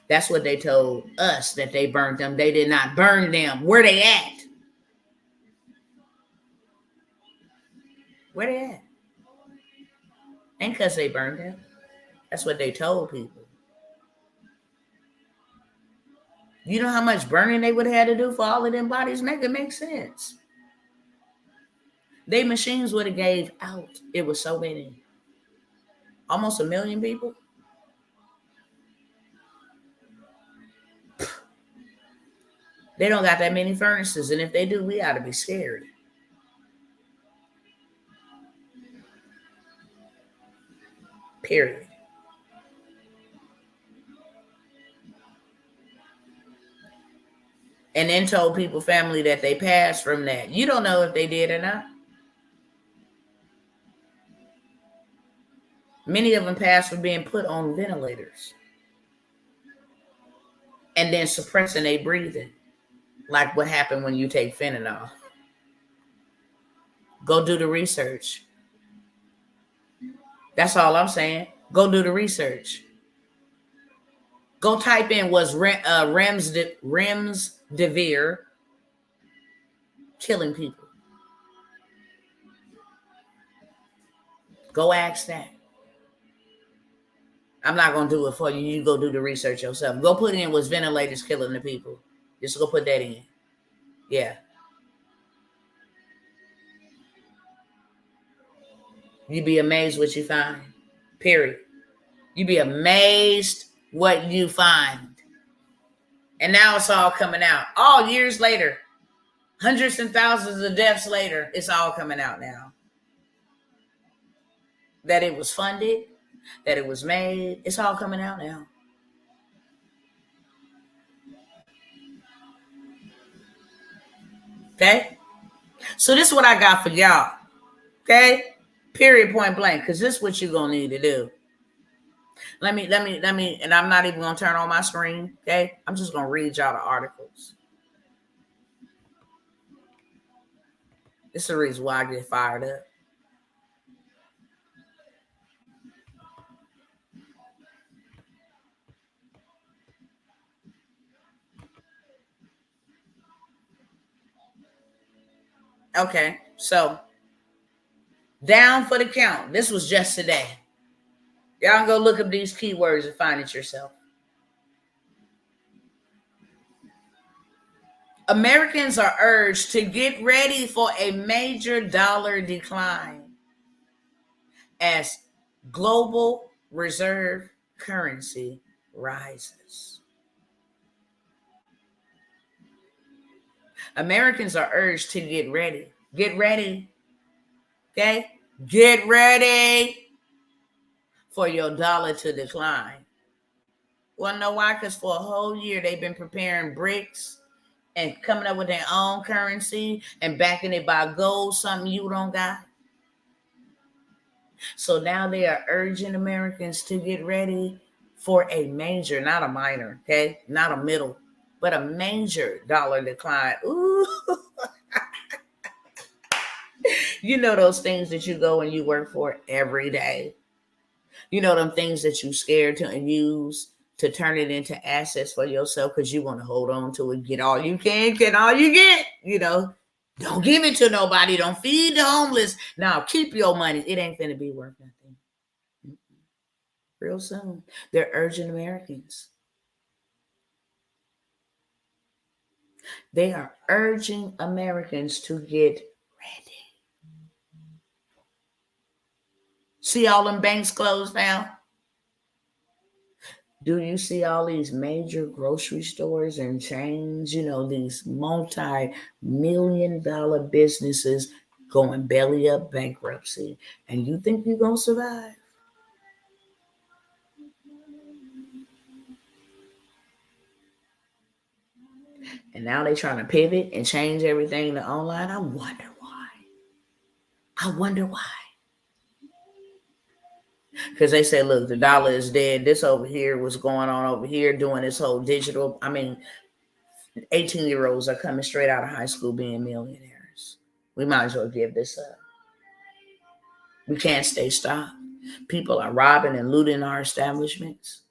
that's what they told us, that they burned them. They did not burn them. Where they at? Where they at? Ain't because they burned them. That's what they told people. You know how much burning they would have had to do for all of them bodies? Make it make sense. They machines would have gave out. It was so many. Almost 1 million people. They don't got that many furnaces. And if they do, we ought to be scared. Period. And then told people, family, that they passed from that. You don't know if they did or not. Many of them passed from being put on ventilators and then suppressing their breathing, like what happened when you take fentanyl. Go do the research. That's all I'm saying. Go do the research. Go type in was remdesivir killing people. Go ask that. I'm not going to do it for you. You go do the research yourself. Go put in was ventilators killing the people. Just go put that in. Yeah. You'd be amazed what you find. Period. You'd be amazed what you find. And now it's all coming out. All years later. Hundreds and thousands of deaths later. It's all coming out now. That it was funded. That it was made. It's all coming out now. Okay? So this is what I got for y'all. Okay? Period, point blank. Because this is what you're going to need to do. Let me, and I'm not even going to turn on my screen. Okay? I'm just going to read y'all the articles. This is the reason why I get fired up. Okay, so down for the count. This was just today. Y'all can go look up these keywords and find it yourself. Americans are urged to get ready for a major dollar decline as global reserve currency rises. Americans are urged to get ready. Get ready. Okay? Get ready for your dollar to decline. Well, know why? Because for a whole year, they've been preparing bricks and coming up with their own currency and backing it by gold, something you don't got. So now they are urging Americans to get ready for a major, not a minor, okay? Not a middle, but a major dollar decline. Ooh. You know those things that you go and you work for every day. You know them things that you scared to use to turn it into assets for yourself because you want to hold on to it, get all you can, get all you get. Don't give it to nobody. Don't feed the homeless. Now keep your money. It ain't finna be worth nothing. Real soon. They're urging Americans. They are urging Americans to get ready. See all them banks closed now? Do you see all these major grocery stores and chains, these multi-million-dollar businesses going belly up bankruptcy? And you think you're going to survive? And now they're trying to pivot and change everything to online. I wonder why. Because they say, look, the dollar is dead. This over here was going on over here doing this whole digital. 18-year-olds are coming straight out of high school being millionaires. We might as well give this up. We can't stay stopped. People are robbing and looting our establishments.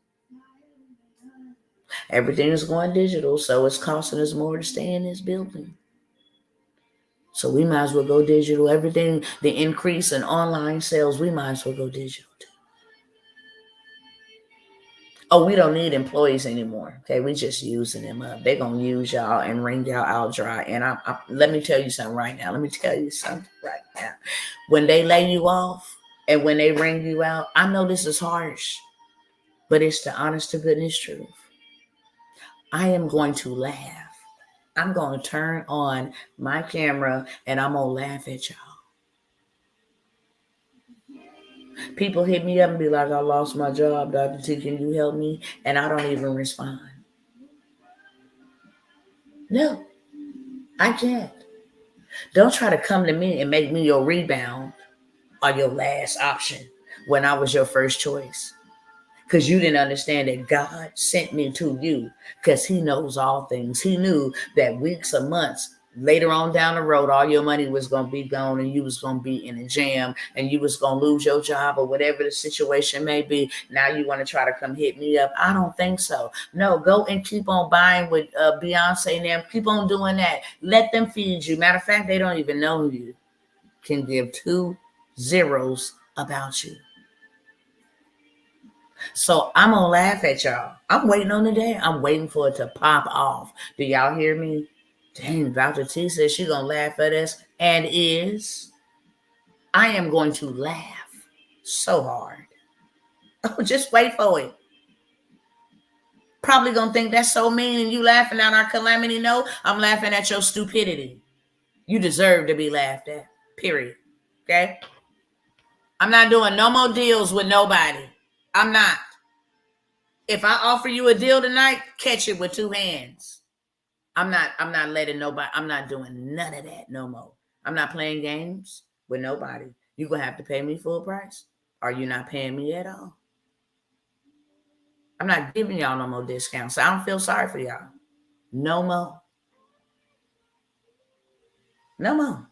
Everything is going digital, so it's costing us more to stay in this building. So we might as well go digital. Everything, the increase in online sales, we might as well go digital too. Oh, we don't need employees anymore. Okay, we just using them up. They're going to use y'all and wring y'all out dry. And let me tell you something right now. When they lay you off and when they wring you out, I know this is harsh, but it's the honest to goodness truth. I am going to laugh. I'm going to turn on my camera and I'm going to laugh at y'all. People hit me up and be like, I lost my job, Dr. T, can you help me? And I don't even respond. No, I can't. Don't try to come to me and make me your rebound or your last option when I was your first choice. Because you didn't understand that God sent me to you because he knows all things. He knew that weeks or months later on down the road, all your money was going to be gone and you was going to be in a jam and you was going to lose your job or whatever the situation may be. Now you want to try to come hit me up. I don't think so. No, go and keep on buying with Beyonce and them. Keep on doing that. Let them feed you. Matter of fact, they don't even know you. Can give 2 zeros about you. So I'm going to laugh at y'all. I'm waiting on the day. I'm waiting for it to pop off. Do y'all hear me? Dang, Dr. T says she's going to laugh at us and is. I am going to laugh so hard. Oh, just wait for it. Probably going to think that's so mean and you laughing at our calamity. No, I'm laughing at your stupidity. You deserve to be laughed at, period. Okay? I'm not doing no more deals with nobody. I'm not. If I offer you a deal tonight, catch it with 2 hands. I'm not letting nobody, I'm not doing none of that no more. I'm not playing games with nobody. You're going to have to pay me full price or you're not paying me at all. I'm not giving y'all no more discounts. So I don't feel sorry for y'all. No more. No more.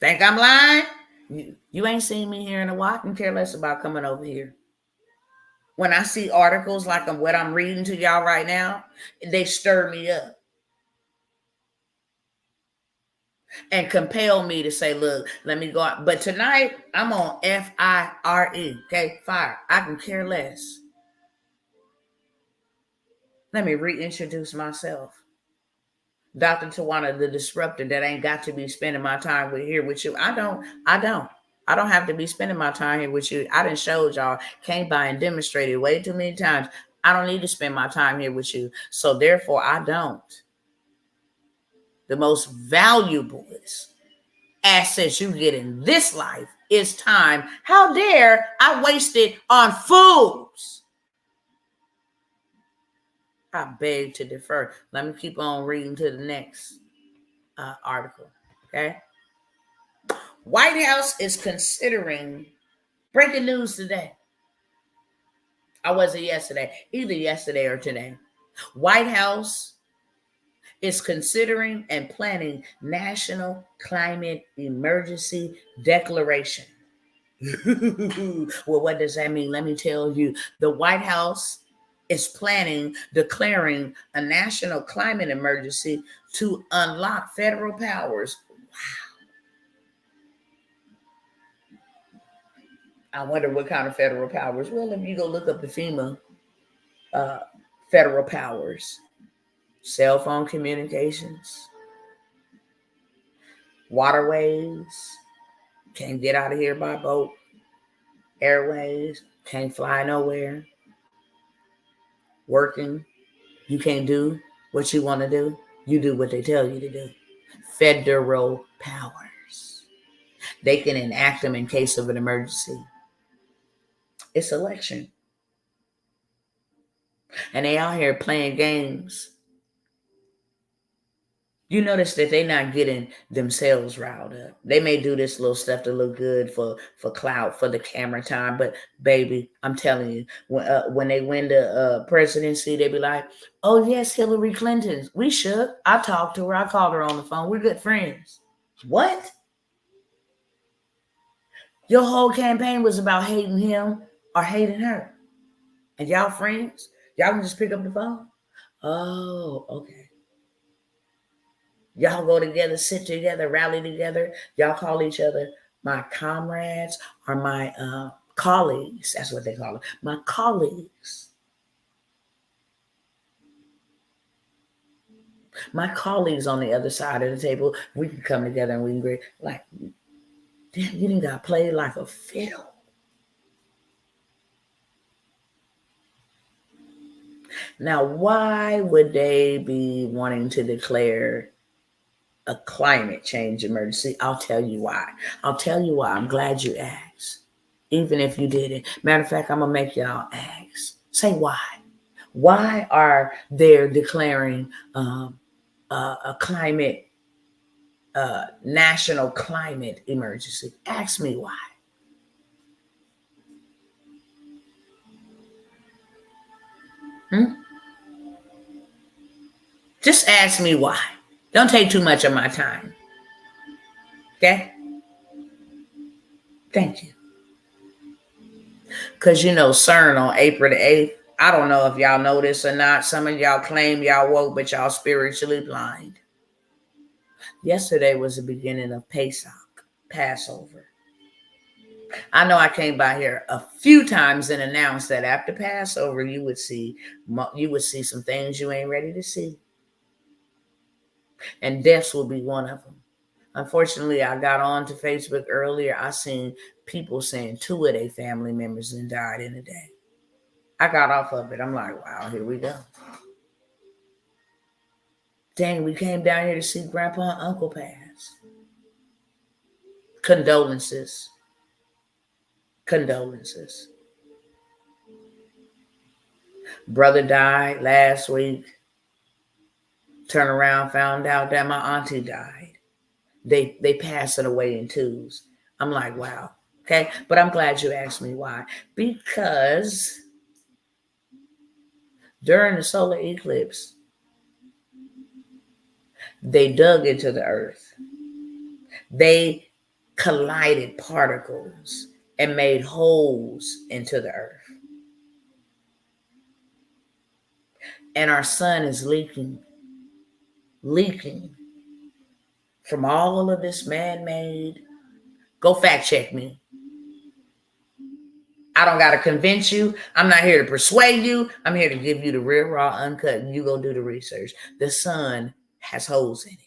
Think I'm lying? You ain't seen me here in a while. I can care less about coming over here. When I see articles like what I'm reading to y'all right now, they stir me up and compel me to say, look, let me go out. But tonight, I'm on FIRE, okay? Fire. I can care less. Let me reintroduce myself. Dr. Tawanna, the disruptor that ain't got to be spending my time here with you. I don't have to be spending my time here with you. I done showed y'all, came by and demonstrated way too many times. I don't need to spend my time here with you. So therefore, I don't. The most valuable assets you get in this life is time. How dare I waste it on fools? I beg to defer. Let me keep on reading to the next article. Okay. White House is considering breaking news today. I wasn't yesterday, either yesterday or today. White House is considering and planning national climate emergency declaration. Well, what does that mean? Let me tell you. The White House is planning declaring a national climate emergency to unlock federal powers. I wonder what kind of federal powers. Well, if you go look up the FEMA federal powers, cell phone communications, waterways, can't get out of here by boat, airways, can't fly nowhere, working, you can't do what you want to do, you do what they tell you to do. Federal powers. They can enact them in case of an emergency. It's election. And they out here playing games. You notice that they're not getting themselves riled up. They may do this little stuff to look good for clout, for the camera time. But baby, I'm telling you, when they win the presidency, they be like, oh yes, Hillary Clinton. We should. I talked to her. I called her on the phone. We're good friends. What? Your whole campaign was about hating him or hating her. And y'all friends? Y'all can just pick up the phone? Oh, okay. Y'all go together, sit together, rally together. Y'all call each other my comrades or my colleagues. That's what they call it. My colleagues. My colleagues on the other side of the table, we can come together and we can agree. Like, damn, you didn't got played like a fiddle. Now, why would they be wanting to declare a climate change emergency? I'll tell you why. I'm glad you asked. Even if you didn't. Matter of fact, I'm going to make y'all ask. Say why. Why are they declaring a climate, national climate emergency? Ask me why. Just ask me why. Don't take too much of my time. Okay? Thank you. Because CERN on April the 8th, I don't know if y'all know this or not. Some of y'all claim y'all woke, but y'all spiritually blind. Yesterday was the beginning of Pesach, Passover. I know I came by here a few times and announced that after Passover, you would see some things you ain't ready to see. And deaths will be one of them. Unfortunately, I got on to Facebook earlier. I seen people saying 2 of their family members and died in a day. I got off of it. I'm like, wow, here we go. Dang, we came down here to see Grandpa and Uncle pass. Condolences. Brother died last week. Turn around, found out that my auntie died. They pass it away in 2s. I'm like, wow. Okay. But I'm glad you asked me why. Because during the solar eclipse, they dug into the earth. They collided particles and made holes into the earth. And our sun is leaking from all of this man-made. Go fact check me. I don't got to convince you. I'm not here to persuade you. I'm here to give you the real, raw, uncut, and you go do the research. The sun has holes in it.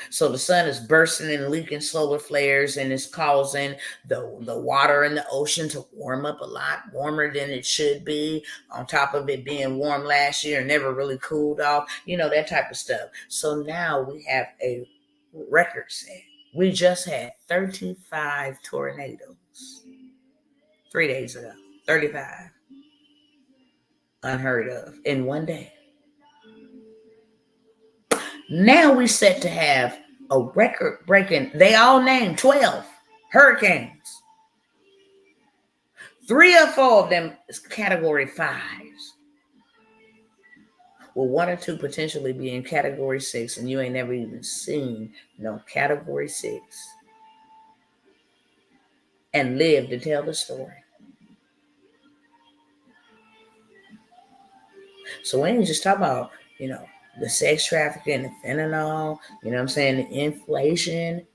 So the sun is bursting and leaking solar flares, and it's causing the water in the ocean to warm up a lot, warmer than it should be, on top of it being warm last year and never really cooled off, that type of stuff. So now we have a record set. We just had 35 tornadoes 3 days ago. 35. Unheard of in one day. Now we set to have a record-breaking, they all named 12 hurricanes. 3 or 4 of them is category 5s. Will 1 or 2 potentially be in category 6 and you ain't never even seen no category 6 and live to tell the story? So we ain't just talking about, the sex trafficking, the fentanyl, you know what I'm saying, the inflation.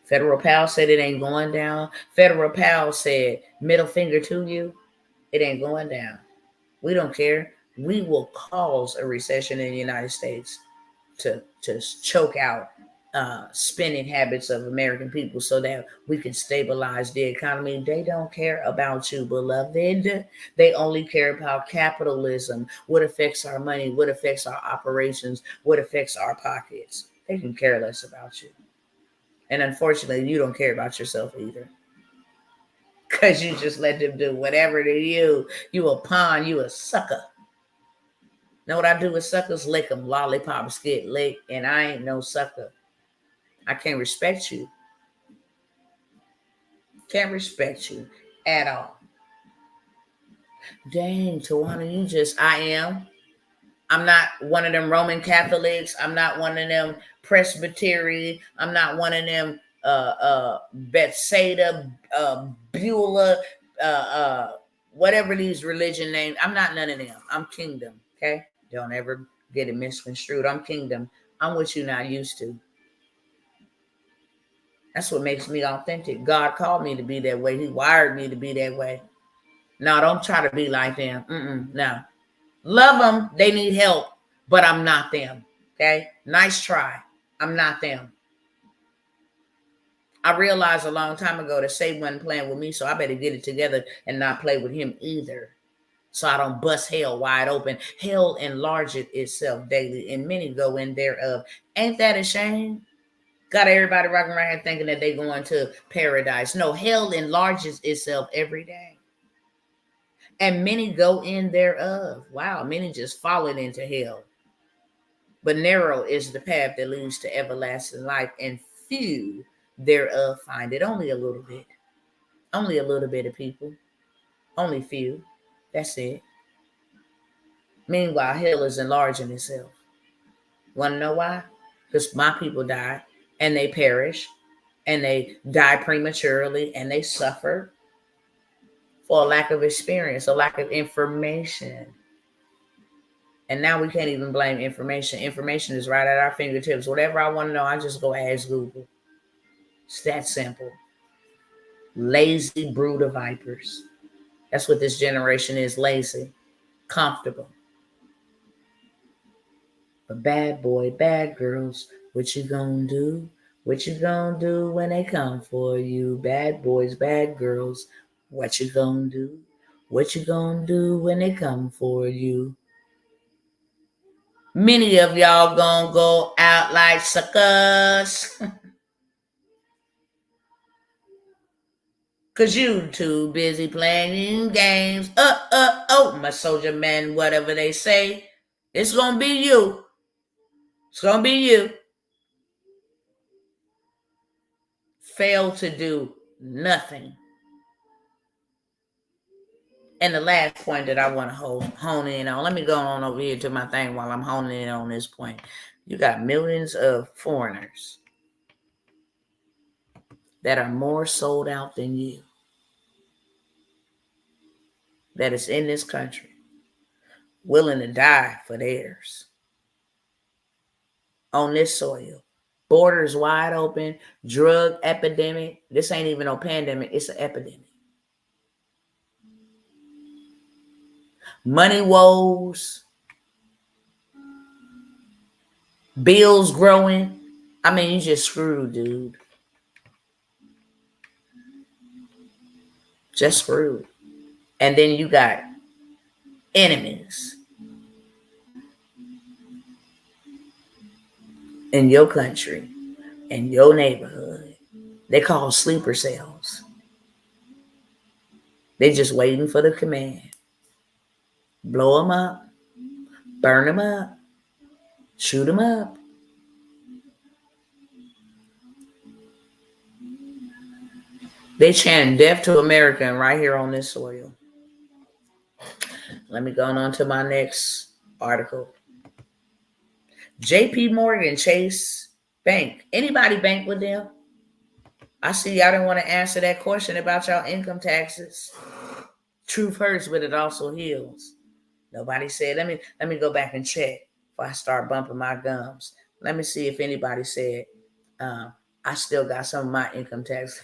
Federal Pal said it ain't going down. Federal Pal said, middle finger to you, it ain't going down. We don't care. We will cause a recession in the United States to choke out spending habits of American people so that we can stabilize the economy. They don't care about you, beloved. They only care about capitalism, what affects our money, what affects our operations, what affects our pockets. They can care less about you. And unfortunately, you don't care about yourself either. Because you just let them do whatever to you. You a pawn, you a sucker. Know what I do with suckers? Lick them. Lollipops get licked, and I ain't no sucker. I can't respect you. Can't respect you at all. Dang, Tawanna, I am. I'm not one of them Roman Catholics. I'm not one of them Presbyterian. I'm not one of them Bethsaida, Beulah, whatever these religion names. I'm not none of them. I'm kingdom, okay? Don't ever get it misconstrued. I'm kingdom. I'm what you're not used to. That's what makes me authentic. God called me to be that way. He wired me to be that way. No, don't try to be like them. No. Love them. They need help, but I'm not them. Okay? Nice try. I'm not them. I realized a long time ago that Satan wasn't playing with me, so I better get it together and not play with him either. So I don't bust hell wide open. Hell enlargeth itself daily, and many go in thereof. Ain't that a shame? Got everybody rocking around here thinking that they going to paradise. No, hell enlarges itself every day. And many go in thereof. Wow, many just falling into hell. But narrow is the path that leads to everlasting life, and few thereof find it. Only a little bit. Only a little bit of people. Only few. That's it. Meanwhile, hell is enlarging itself. Want to know why? Because my people die, and they perish, and they die prematurely, and they suffer for a lack of experience, a lack of information. And now we can't even blame information. Information is right at our fingertips. Whatever I want to know, I just go ask Google. It's that simple. Lazy brood of vipers. That's what this generation is, lazy, comfortable. But bad boy, bad girls, what you gonna do? What you gonna do when they come for you? Bad boys, bad girls, what you gonna do? What you gonna do when they come for you? Many of y'all gonna go out like suckers. Cause you too busy playing games. Oh, my soldier man, whatever they say. It's gonna be you. It's gonna be you. Fail to do nothing. And the last point that I want to hone in on, let me go on over here to my thing while I'm honing in on this point. You got millions of foreigners that are more sold out than you, that is in this country, willing to die for theirs on this soil. Borders wide open, drug epidemic. This ain't even no pandemic, it's an epidemic. Money woes, bills growing. I mean, you just screwed, dude. Just screwed. And then you got enemies in your country, in your neighborhood. They call sleeper cells. They just waiting for the command. Blow them up, burn them up, shoot them up. They chant death to America right here on this soil. Let me go on to my next article. JP Morgan, Chase Bank. Anybody bank with them? I see y'all didn't want to answer that question about y'all income taxes. Truth hurts, but it also heals. Nobody said, let me go back and check before I start bumping my gums. Let me see if anybody said, I still got some of my income tax.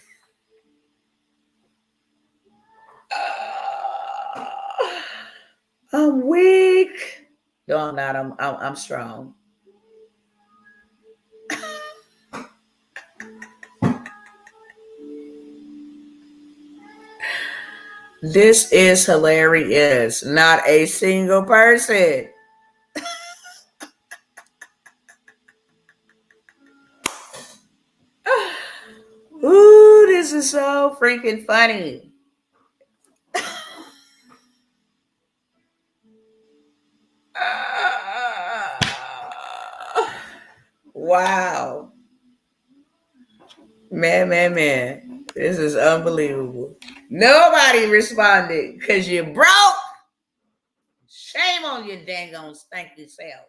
I'm weak. No, I'm not. I'm strong. This is hilarious. Not a single person. Ooh, this is so freaking funny. Wow. Man. This is unbelievable. Nobody responded because you broke. Shame on your dang on stanky self.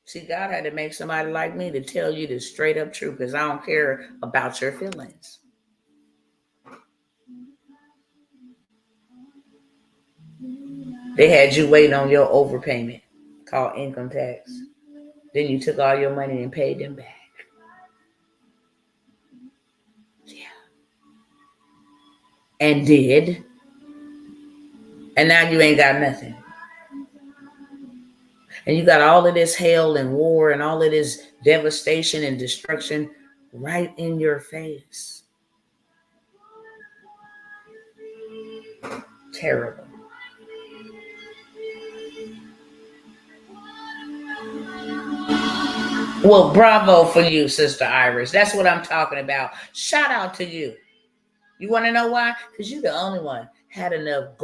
See, God had to make somebody like me to tell you the straight up truth because I don't care about your feelings. They had you waiting on your overpayment called income tax. Then you took all your money and paid them back. Yeah. And did. And now you ain't got nothing. And you got all of this hell and war and all of this devastation and destruction right in your face. Terrible. Well, bravo for you, Sister Iris. That's what I'm talking about. Shout out to you. You want to know why? Because you're the only one had enough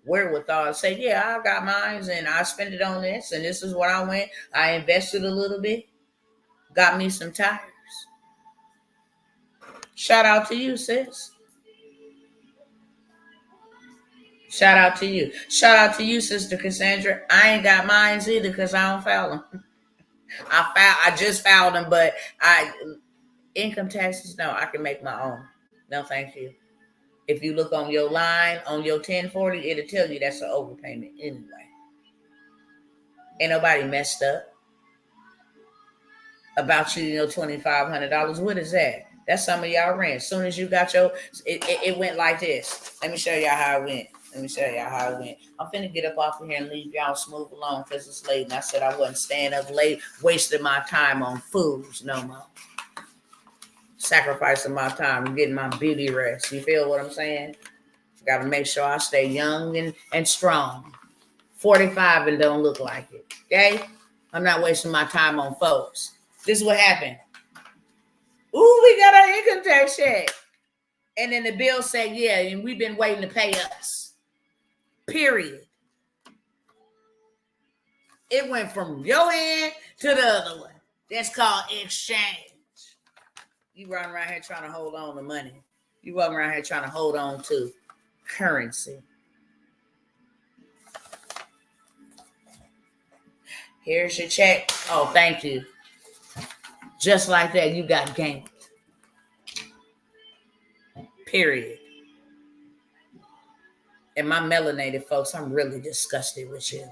wherewithal to say, yeah, I got mine and I spent it on this and this is what I went. I invested a little bit, got me some tires. Shout out to you, sis. Shout out to you. Shout out to you, Sister Cassandra. I ain't got mines either because I don't file them. I just filed them, but income taxes, no, I can make my own. No, thank you. If you look on your line, on your 1040, it'll tell you that's an overpayment anyway. Ain't nobody messed up about you know, $2,500. What is that? That's some of y'all rent. As soon as you got it went like this. Let me show y'all how it went. I'm finna get up off of here and leave y'all smooth along because it's late. And I said I wasn't staying up late, wasting my time on fools no more. Sacrificing my time and getting my beauty rest. You feel what I'm saying? Got to make sure I stay young and strong. 45 and don't look like it. Okay? I'm not wasting my time on folks. This is what happened. Ooh, we got our income tax check. And then the bill said, yeah, and we've been waiting to pay us. Period. It went from your hand to the other one. That's called exchange. You run around here trying to hold on to money. You run around here trying to hold on to currency. Here's your check. Oh, thank you. Just like that, you got ganked. Period. And my melanated folks, I'm really disgusted with you.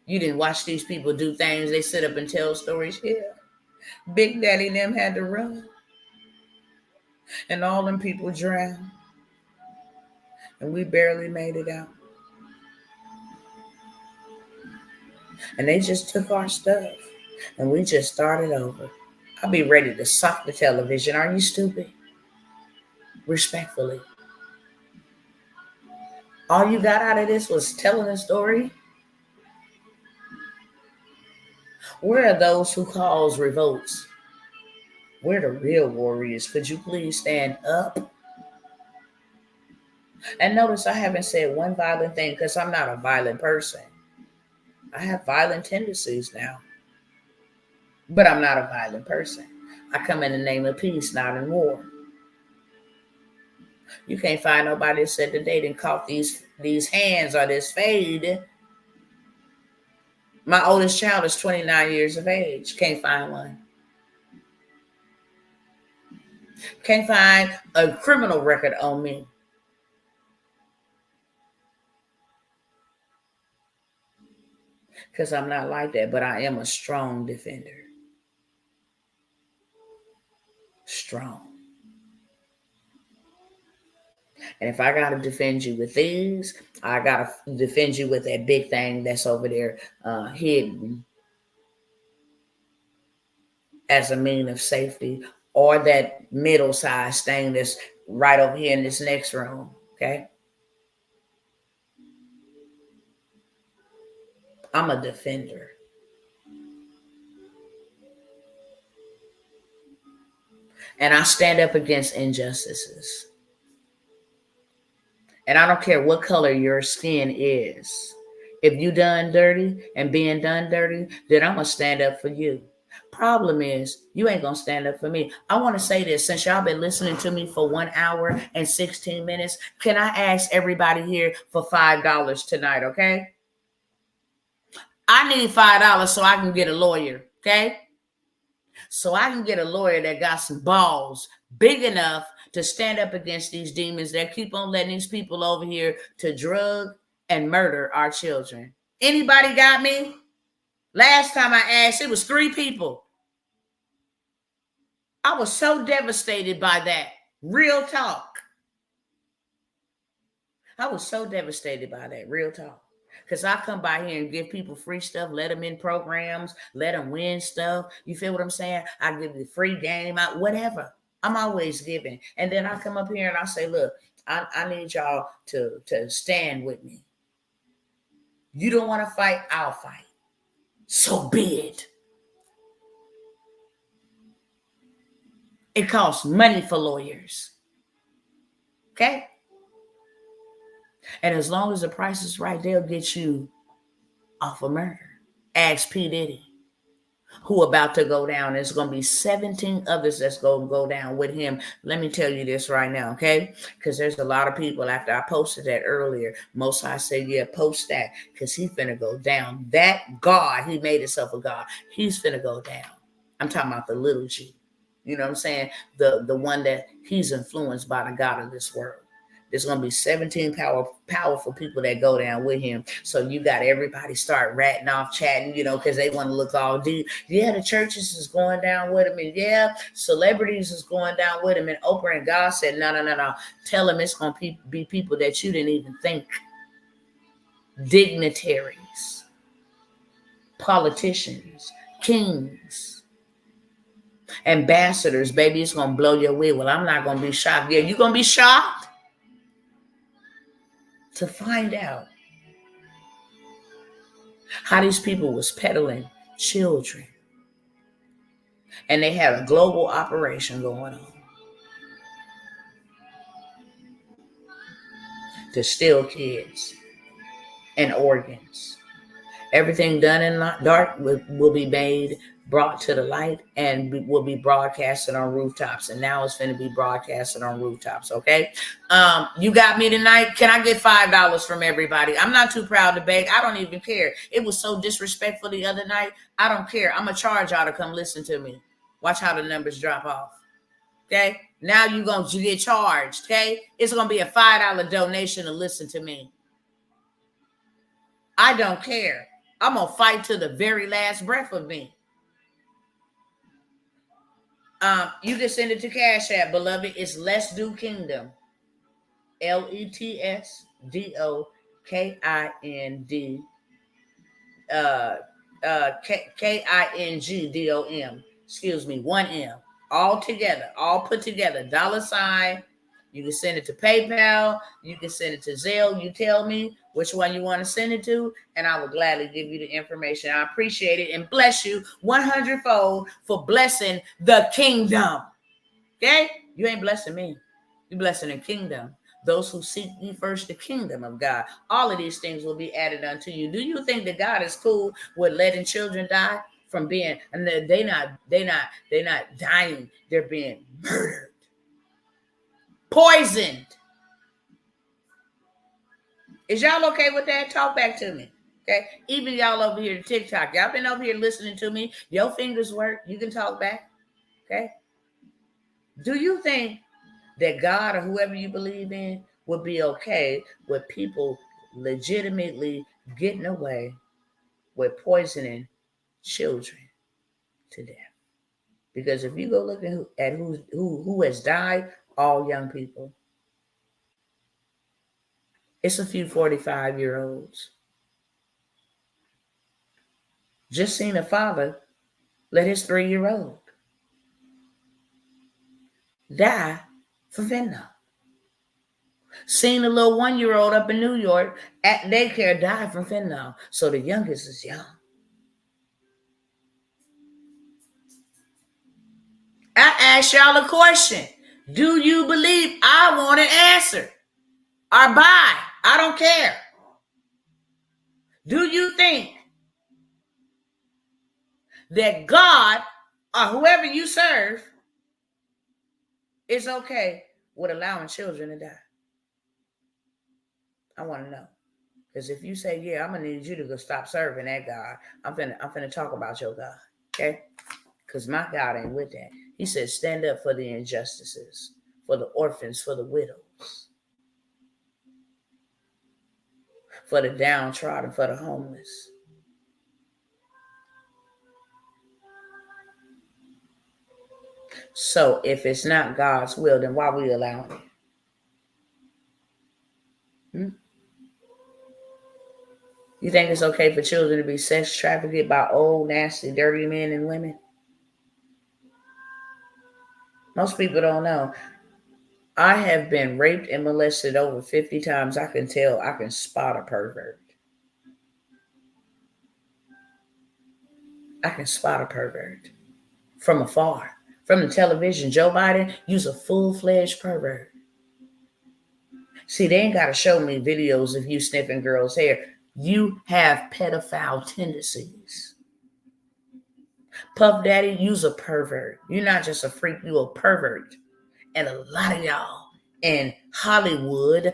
You didn't watch these people do things. They sit up and tell stories. Yeah. Big Daddy and them had to run. And all them people drowned. And we barely made it out. And they just took our stuff. And we just started over. I'll be ready to suck the television. Are you stupid? Respectfully. All you got out of this was telling a story? Where are those who cause revolts? We're the real warriors. Could you please stand up? And notice I haven't said one violent thing because I'm not a violent person. I have violent tendencies now. But I'm not a violent person. I come in the name of peace, not in war. You can't find nobody that said that they didn't caught these hands or this fade. My oldest child is 29 years of age. Can't find one. Can't find a criminal record on me. Because I'm not like that, but I am a strong defender. Strong. And if I got to defend you with these, I got to defend you with that big thing that's over there hidden as a mean of safety, or that middle-sized thing that's right over here in this next room, okay? I'm a defender. And I stand up against injustices. And I don't care what color your skin is. If you done dirty and being done dirty, then I'm going to stand up for you. Problem is, you ain't going to stand up for me. I want to say this, since y'all been listening to me for 1 hour and 16 minutes, can I ask everybody here for $5 tonight, okay? I need $5 so I can get a lawyer, okay? So I can get a lawyer that got some balls big enough to stand up against these demons that keep on letting these people over here to drug and murder our children. Anybody got me? Last time I asked, it was 3 people. I was so devastated by that. Real talk. I was so devastated by that. Real talk. Because I come by here and give people free stuff, let them in programs, let them win stuff. You feel what I'm saying? I give you free game, whatever. I'm always giving. And then I come up here and I say, look, I need y'all to stand with me. You don't want to fight, I'll fight. So be it. It costs money for lawyers. Okay? And as long as the price is right, they'll get you off of murder. Ask P. Diddy, who about to go down. There's going to be 17 others that's going to go down with him. Let me tell you this right now, okay? Because there's a lot of people, after I posted that earlier, Most High said, yeah, post that, because he's finna go down. That God, he made himself a God. He's finna go down. I'm talking about the little G. You know what I'm saying? The one that he's influenced by the God of this world. There's going to be 17 powerful people that go down with him. So you got everybody start ratting off, chatting, because they want to look all deep. Yeah, the churches is going down with him. And yeah, celebrities is going down with him. And Oprah and God said, no. Tell him it's going to be people that you didn't even think. Dignitaries, politicians, kings, ambassadors. Baby, it's going to blow your way. Well, I'm not going to be shocked. Yeah, you're going to be shocked to find out how these people was peddling children. And they had a global operation going on to steal kids and organs. Everything done in dark will be brought to the light and will be broadcasted on rooftops. And now it's going to be broadcasted on rooftops, okay? You got me tonight? Can I get $5 from everybody? I'm not too proud to beg. I don't even care. It was so disrespectful the other night. I don't care. I'm going to charge y'all to come listen to me. Watch how the numbers drop off, okay? Now you're going to get charged, okay? It's going to be a $5 donation to listen to me. I don't care. I'm going to fight to the very last breath of me. You can send it to Cash App, beloved. It's Let's Do Kingdom. LETSDOKIND. KINGDOM. Excuse me, 1 M. All together, all put together. $. You can send it to PayPal. You can send it to Zelle. You tell me which one you want to send it to, and I will gladly give you the information. I appreciate it and bless you 100-fold for blessing the kingdom. Okay? You ain't blessing me. You're blessing the kingdom. Those who seek ye first the kingdom of God. All of these things will be added unto you. Do you think that God is cool with letting children die from being, and they're not dying, they're being murdered, poisoned. Is y'all okay with that? Talk back to me. Okay. Even y'all over here to TikTok. Y'all been over here listening to me. Your fingers work. You can talk back. Okay. Do you think that God or whoever you believe in would be okay with people legitimately getting away with poisoning children to death? Because if you go look at who has died, all young people. It's a few 45-year-olds. Just seen a father let his 3-year-old die for fentanyl. Seen a little 1-year-old up in New York at daycare die from fentanyl. So the youngest is young. I ask y'all a question. Do you believe? I want an answer. Or buy. I don't care. Do you think that God or whoever you serve is okay with allowing children to die? I want to know. Because if you say, yeah, I'm going to need you to go stop serving that God, I'm finna talk about your God. Okay? Because my God ain't with that. He said, stand up for the injustices, for the orphans, for the widows, for the downtrodden, for the homeless. So if it's not God's will, then why are we allowing it? You think it's okay for children to be sex trafficked by old, nasty, dirty men and women? Most people don't know. I have been raped and molested over 50 times. I can tell, I can spot a pervert. I can spot a pervert from afar. From the television, Joe Biden, you's a full-fledged pervert. See, they ain't got to show me videos of you sniffing girls' hair. You have pedophile tendencies. Puff Daddy, you's a pervert. You're not just a freak, you a pervert. And a lot of y'all in Hollywood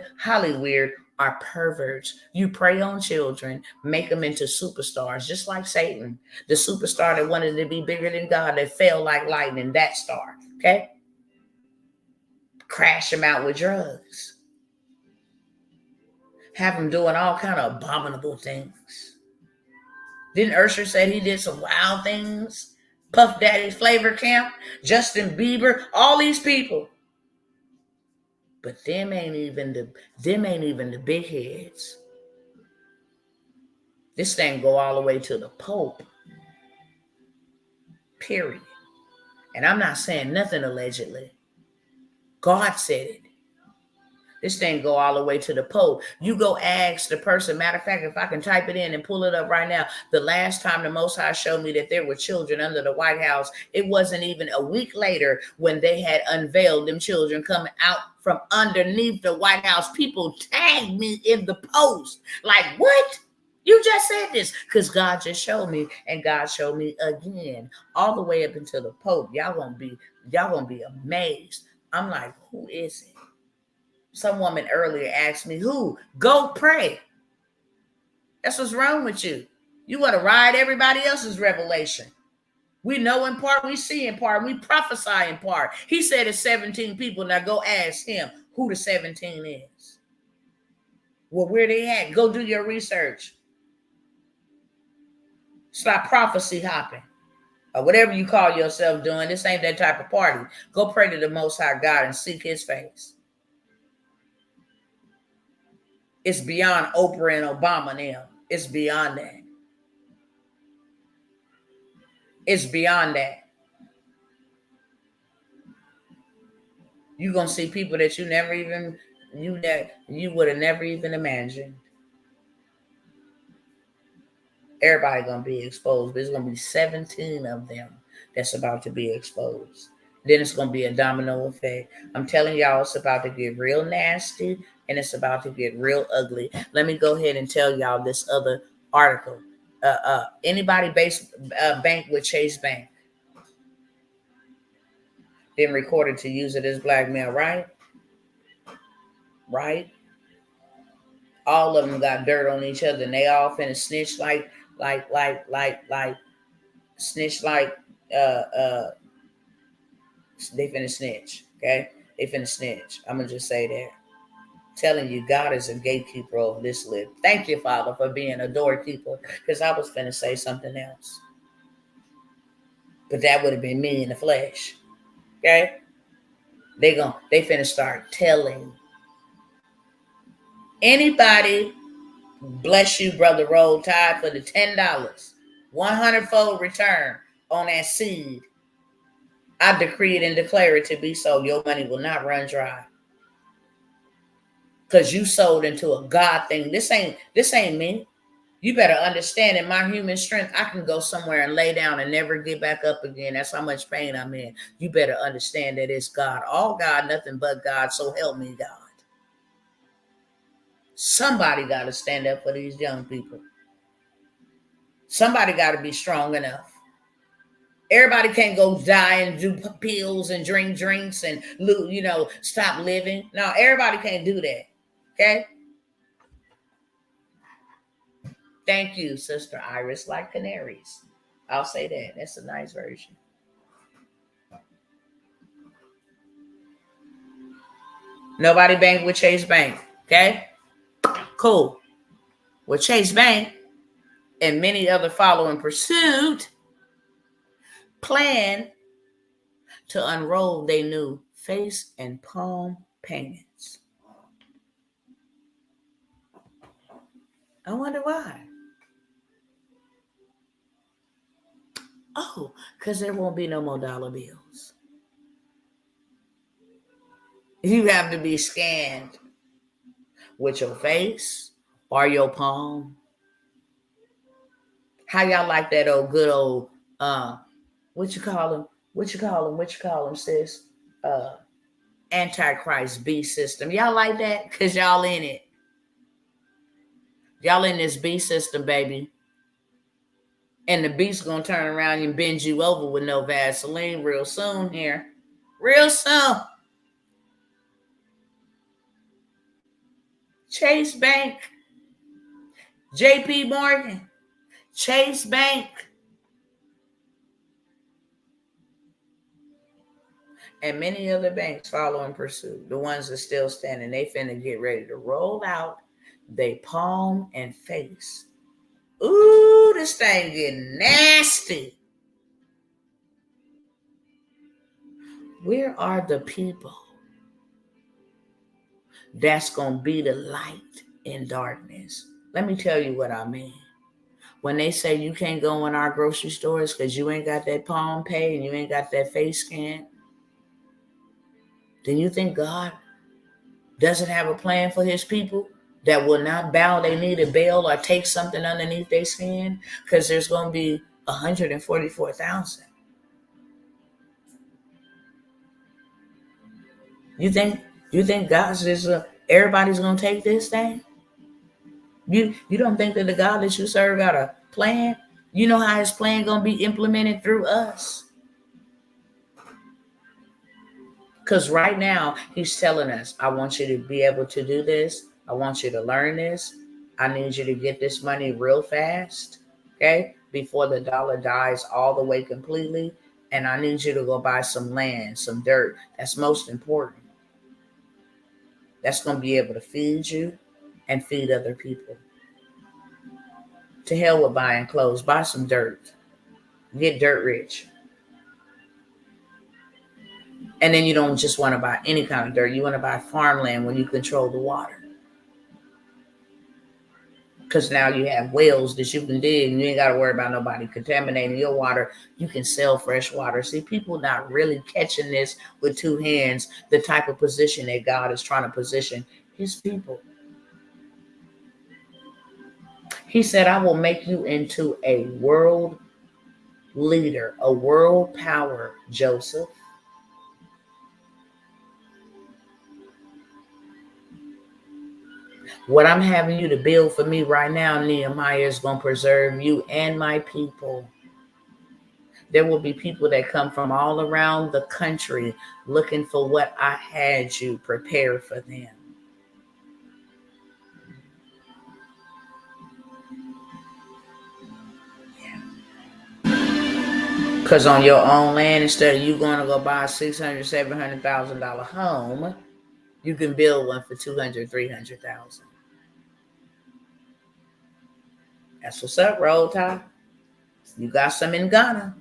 are perverts. You prey on children, make them into superstars, just like Satan, the superstar that wanted to be bigger than God, that fell like lightning, that star, okay? Crash them out with drugs. Have them doing all kind of abominable things. Didn't Usher say he did some wild things? Puff Daddy's Flavor Camp, Justin Bieber, all these people. But them ain't even the big heads. This thing go all the way to the Pope. Period. And I'm not saying nothing allegedly. God said it. This thing go all the way to the Pope. You go ask the person. Matter of fact, if I can type it in and pull it up right now, the last time the Most High showed me that there were children under the White House, it wasn't even a week later when they had unveiled them children coming out from underneath the White House. People tagged me in the post. Like, what? You just said this. Because God just showed me, and God showed me again, all the way up until the Pope. Y'all gonna be amazed. I'm like, who is it? Some woman earlier asked me, who? Go pray. That's what's wrong with you. You want to ride everybody else's revelation. We know in part, we see in part, we prophesy in part. He said it's 17 people. Now go ask him who the 17 is. Well, where they at? Go do your research. Stop prophecy hopping. Or whatever you call yourself doing. This ain't that type of party. Go pray to the Most High God and seek his face. It's beyond Oprah and Obama now. It's beyond that. It's beyond that. You're going to see people that you would have never even imagined. Everybody going to be exposed. There's going to be 17 of them that's about to be exposed. Then it's going to be a domino effect. I'm telling y'all, it's about to get real nasty and it's about to get real ugly. Let me go ahead and tell y'all this other article. Anybody bank with Chase Bank? Been recorded to use it as blackmail, right? Right? All of them got dirt on each other, and they all finna snitch like snitch like they finna snitch. Okay, they finna snitch. I'm gonna just say that. Telling you, God is a gatekeeper over this lip. Thank you, Father, for being a doorkeeper, because I was finna say something else, but that would have been me in the flesh. Okay, they finna start telling anybody. Bless you, brother. Roll Tide for the $10, 100-fold return on that seed. I decree it and declare it to be so. Your money will not run dry, because you sold into a God thing. This ain't me. You better understand, in my human strength, I can go somewhere and lay down and never get back up again. That's how much pain I'm in. You better understand that it's God. All God, nothing but God. So help me, God. Somebody got to stand up for these young people. Somebody got to be strong enough. Everybody can't go die and do pills and drink drinks and, stop living. No, everybody can't do that. Okay? Thank you, Sister Iris, like canaries. I'll say that. That's a nice version. Nobody bank with Chase Bank. Okay? Cool. With Chase Bank and many other following pursuit plan to unroll their new face and palm payments. I wonder why. Oh, because there won't be no more dollar bills. You have to be scanned with your face or your palm. How y'all like that good old, what you call them, sis? Antichrist beast system. Y'all like that? Because y'all in it. Y'all in this beast system, baby. And the beast gonna turn around and bend you over with no Vaseline real soon here. Real soon. Chase Bank. JP Morgan. Chase Bank. And many other banks follow in pursuit. The ones that still standing, they finna get ready to roll out they palm and face. Ooh, this thing getting nasty. Where are the people that's going to be the light in darkness? Let me tell you what I mean. When they say you can't go in our grocery stores because you ain't got that palm pay and you ain't got that face scan, then you think God doesn't have a plan for his people that will not bow their knee to bail or take something underneath their skin? Because there's going to be 144,000. You think God's just everybody's gonna take this thing? You don't think that the God that you serve got a plan? You know how his plan gonna be implemented through us? Because right now he's telling us, I want you to be able to do this. I want you to learn this. I need you to get this money real fast, okay? Before the dollar dies all the way completely. And I need you to go buy some land, some dirt. That's most important. That's going to be able to feed you and feed other people. To hell with buying clothes. Buy some dirt. Get dirt rich. And then you don't just want to buy any kind of dirt. You want to buy farmland when you control the water. Because now you have wells that you can dig and you ain't got to worry about nobody contaminating your water. You can sell fresh water. See, people not really catching this with two hands, the type of position that God is trying to position his people. He said, I will make you into a world leader, a world power, Joseph. What I'm having you to build for me right now, Nehemiah, is going to preserve you and my people. There will be people that come from all around the country looking for what I had you prepare for them. Because on your own land, instead of you going to go buy a $600,000, $700,000 home, you can build one for $200,000, $300,000. That's what's up, Roll Tide. You got some in Ghana.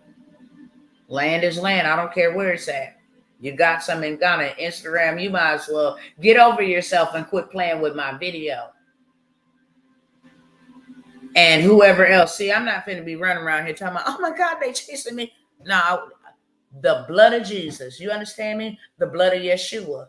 Land is land. I don't care where it's at. You got some in Ghana. Instagram, you might as well get over yourself and quit playing with my video. And whoever else. See, I'm not finna be running around here talking about, oh my God, they chasing me. No, the blood of Jesus. You understand me? The blood of Yeshua.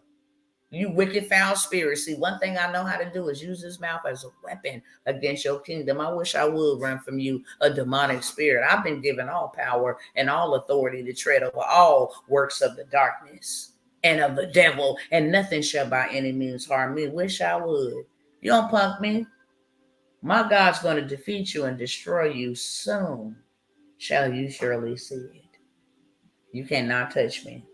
You wicked, foul spirit. See, one thing I know how to do is use his mouth as a weapon against your kingdom. I wish I would run from you, a demonic spirit. I've been given all power and all authority to tread over all works of the darkness and of the devil, and nothing shall by any means harm me. Wish I would. You don't punk me. My God's going to defeat you and destroy you soon. Shall you surely see it. You cannot touch me.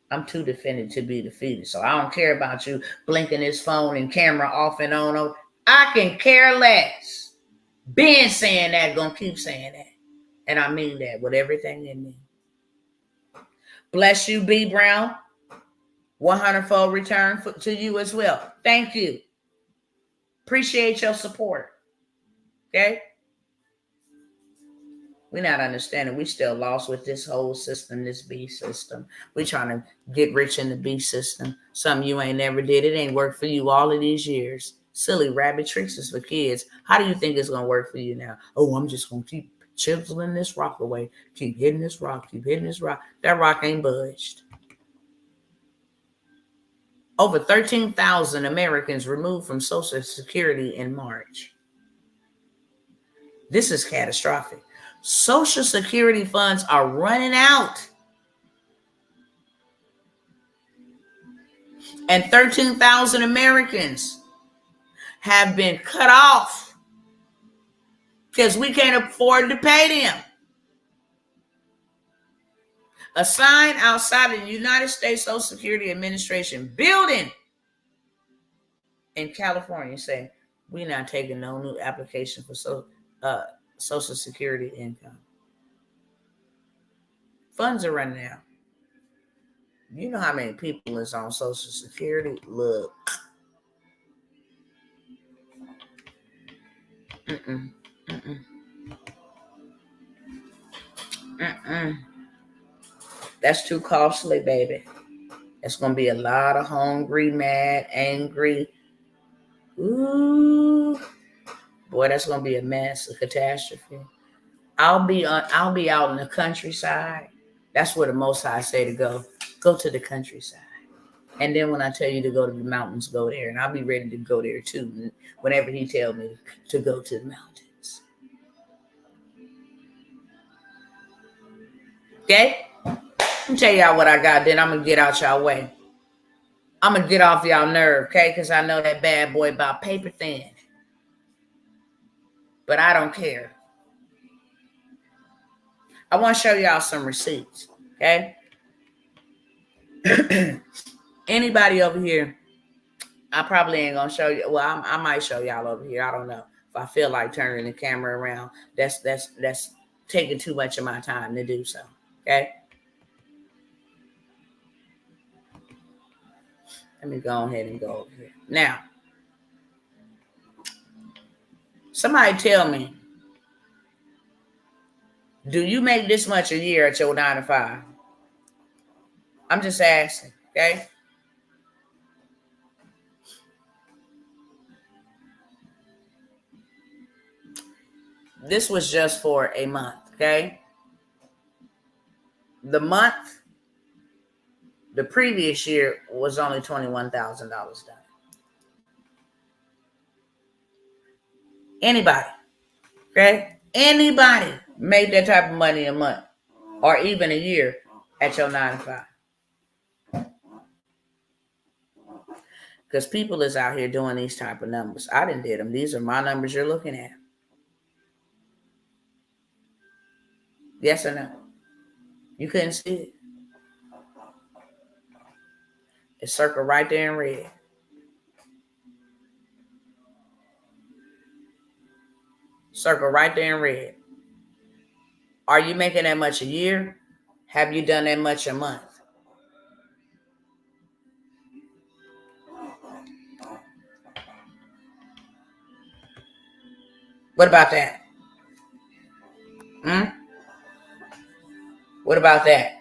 I'm too defended to be defeated. So I don't care about you blinking his phone and camera off and on. I can care less. Been saying that, gonna keep saying that. And I mean that with everything in me. Bless you, B. Brown. 100-fold return to you as well. Thank you. Appreciate your support. Okay? We're not understanding. We still lost with this whole system, this B system. We're trying to get rich in the B system. Something you ain't never did. It ain't worked for you all of these years. Silly rabbit tricks is for kids. How do you think it's going to work for you now? Oh, I'm just going to keep chiseling this rock away. Keep hitting this rock. Keep hitting this rock. That rock ain't budged. Over 13,000 Americans removed from Social Security in March. This is catastrophic. Social Security funds are running out. And 13,000 Americans have been cut off because we can't afford to pay them. A sign outside of the United States Social Security Administration building in California saying, we're not taking no new application for Social Security income. Funds are running out. You know how many people is on Social Security? Look. That's too costly, baby. It's going to be a lot of hungry, mad, angry. Ooh. Boy, that's going to be a mess, a catastrophe. I'll be out in the countryside. That's where the Most High say to go. Go to the countryside. And then when I tell you to go to the mountains, go there. And I'll be ready to go there too whenever he tells me to go to the mountains. Okay? Let me tell y'all what I got, then I'm going to get out y'all way. I'm going to get off y'all nerve, okay? Because I know that bad boy about paper thin. But I don't care. I want to show y'all some receipts, okay? Anybody over here, I probably ain't going to show you. Well, I might show y'all over here. I don't know. If I feel like turning the camera around, that's taking too much of my time to do so, okay? Let me go ahead and go over here. Now, somebody tell me, do you make this much a year at your 9 to 5? I'm just asking, okay? This was just for a month, okay? The month, the previous year was only $21,000 done. Anybody, okay? Anybody made that type of money a month or even a year at your 9 to 5? Because people is out here doing these type of numbers. I didn't did them. These are my numbers you're looking at. Yes or no? You couldn't see it. It's circled right there in red. Circle right there in red. Are you making that much a year? Have you done that much a month? What about that? What about that?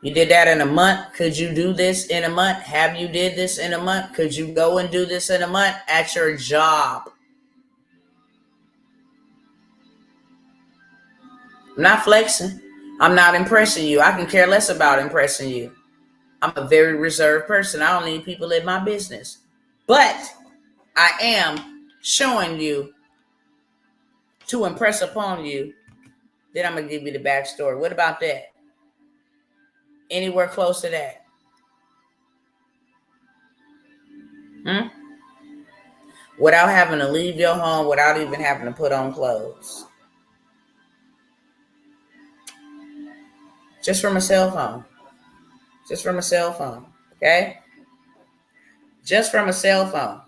You did that in a month? Could you do this in a month? Have you did this in a month? Could you go and do this in a month at your job? I'm not flexing. I'm not impressing you. I can care less about impressing you. I'm a very reserved person. I don't need people in my business. But I am showing you to impress upon you. Then I'm going to give you the backstory. What about that? Anywhere close to that? Without having to leave your home, without even having to put on clothes. Just from a cell phone. Just from a cell phone. Okay? Just from a cell phone.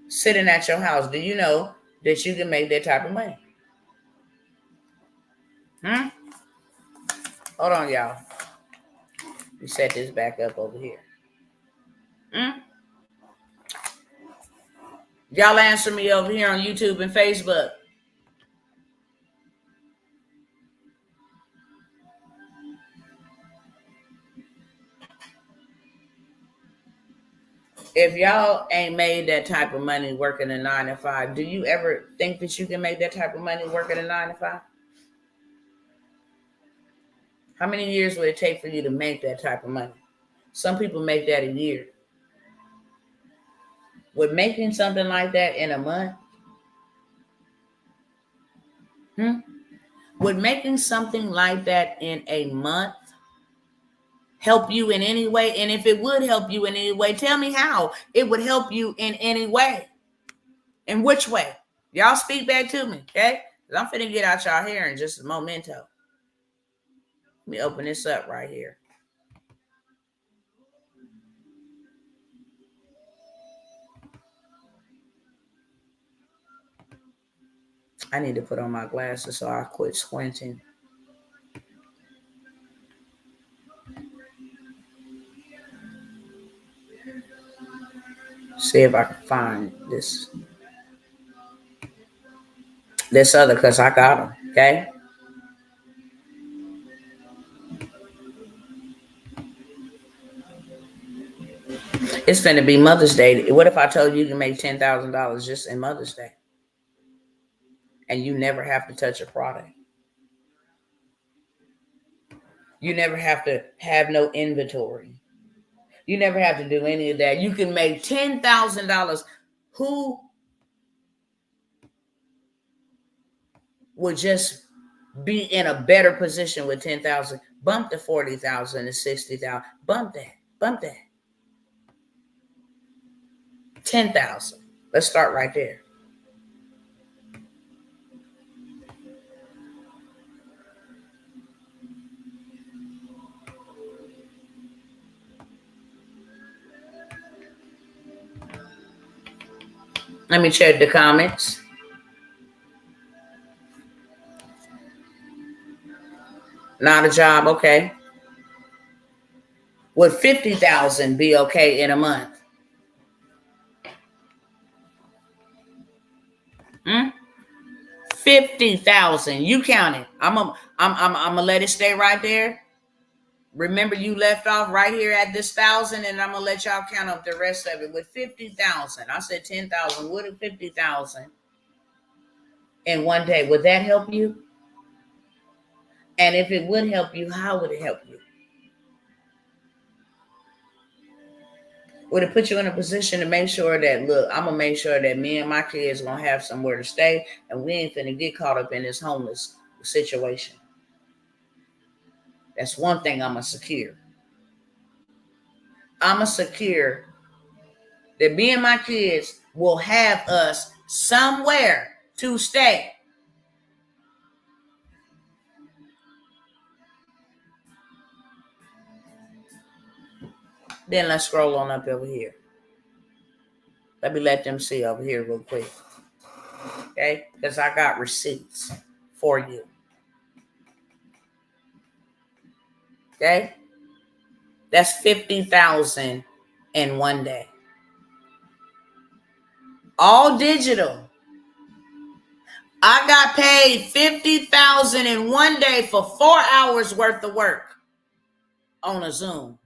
Sitting at your house. Do you know that you can make that type of money? Hold on, y'all. Let me set this back up over here. Y'all answer me over here on YouTube and Facebook. If y'all ain't made that type of money working a 9 to 5, do you ever think that you can make that type of money working a 9 to 5? How many years would it take for you to make that type of money? Some people make that a year. Would making something like that in a month? Would making something like that in a month help you in any way? And if it would help you in any way, tell me how it would help you in any way. In which way? Y'all speak back to me, okay? Because I'm finna get out y'all hair in just a momento. Let me open this up right here. I need to put on my glasses so I quit squinting. See if I can find this other, because I got them, okay? It's finna be Mother's Day. What if I told you can make $10,000 just in Mother's Day? And you never have to touch a product. You never have to have no inventory. You never have to do any of that. You can make $10,000. Who would just be in a better position with 10,000? Bump to 40,000 and 60,000. Bump that. 10,000. Let's start right there. Let me check the comments. Not a job, okay. Would 50,000 be okay in a month? 50,000. You count it. I'm gonna let it stay right there. Remember, you left off right here at this 1,000, and I'm gonna let y'all count up the rest of it. With 50,000, I said 10,000. What if 50,000 in one day? Would that help you? And if it would help you, how would it help you? Would it put you in a position to make sure that, look, I'm gonna make sure that me and my kids gonna have somewhere to stay, and we ain't finna get caught up in this homeless situation? That's one thing I'm gonna secure. I'm gonna secure that me and my kids will have us somewhere to stay. Then let's scroll on up over here. Let me let them see over here real quick. Okay? Because I got receipts for you. Okay? That's $50,000 in one day. All digital. I got paid $50,000 in one day for 4 hours worth of work on a Zoom.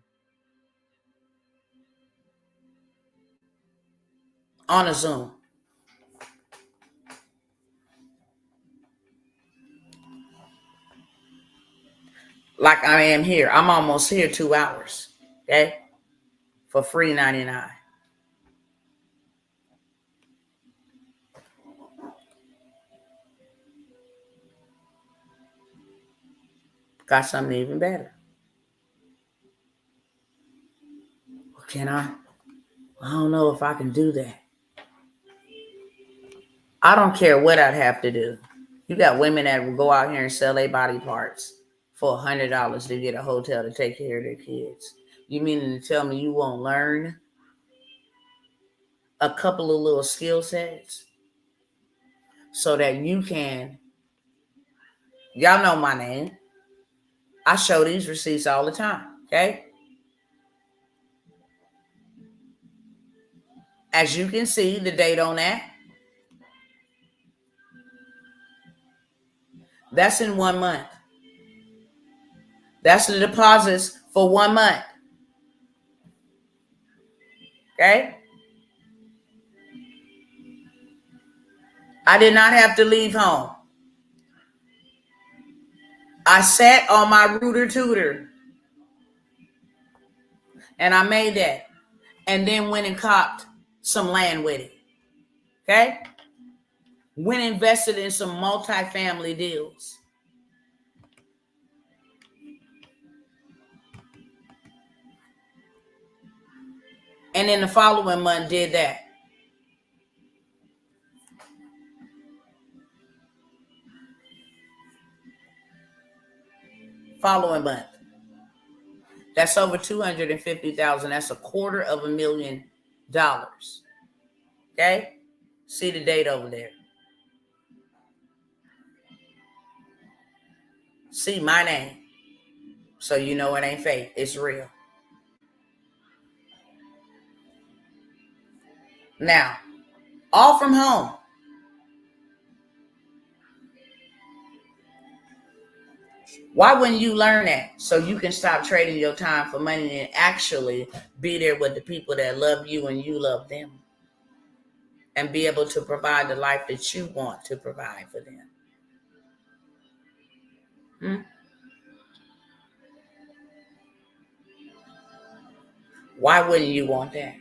On a Zoom. Like I am here. I'm almost here 2 hours. Okay? For free 99. Got something even better. Well, can I? I don't know if I can do that. I don't care what I'd have to do. You got women that will go out here and sell their body parts for $100 to get a hotel to take care of their kids. You mean to tell me you won't learn a couple of little skill sets so that you can, y'all know my name. I show these receipts all the time, okay? As you can see, the date on that, that's in 1 month. That's the deposits for 1 month. Okay? I did not have to leave home. I sat on my rooter tutor and I made that and then went and copped some land with it. Okay? Went invested in some multifamily deals. And then the following month did that. Following month. That's over $250,000. That's $250,000. Okay? See the date over there. See my name. So you know it ain't fake. It's real. Now, all from home. Why wouldn't you learn that so you can stop trading your time for money and actually be there with the people that love you and you love them and be able to provide the life that you want to provide for them? Why wouldn't you want that?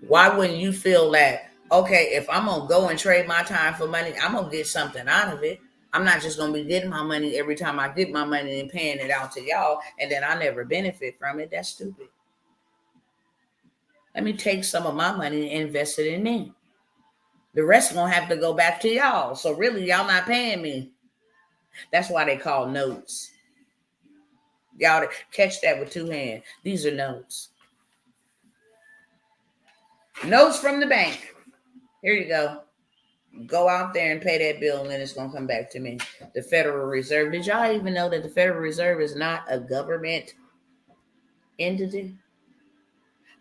Why wouldn't you feel that, okay, if I'm going to go and trade my time for money, I'm going to get something out of it. I'm not just going to be getting my money every time I get my money and paying it out to y'all, and then I never benefit from it. That's stupid. Let me take some of my money and invest it in me. The rest going to have to go back to y'all. So really, y'all not paying me. That's why they call notes. Y'all catch that with 2 hands. These are notes. Notes from the bank. Here you go. Go out there and pay that bill, and then it's going to come back to me. The Federal Reserve. Did y'all even know that the Federal Reserve is not a government entity?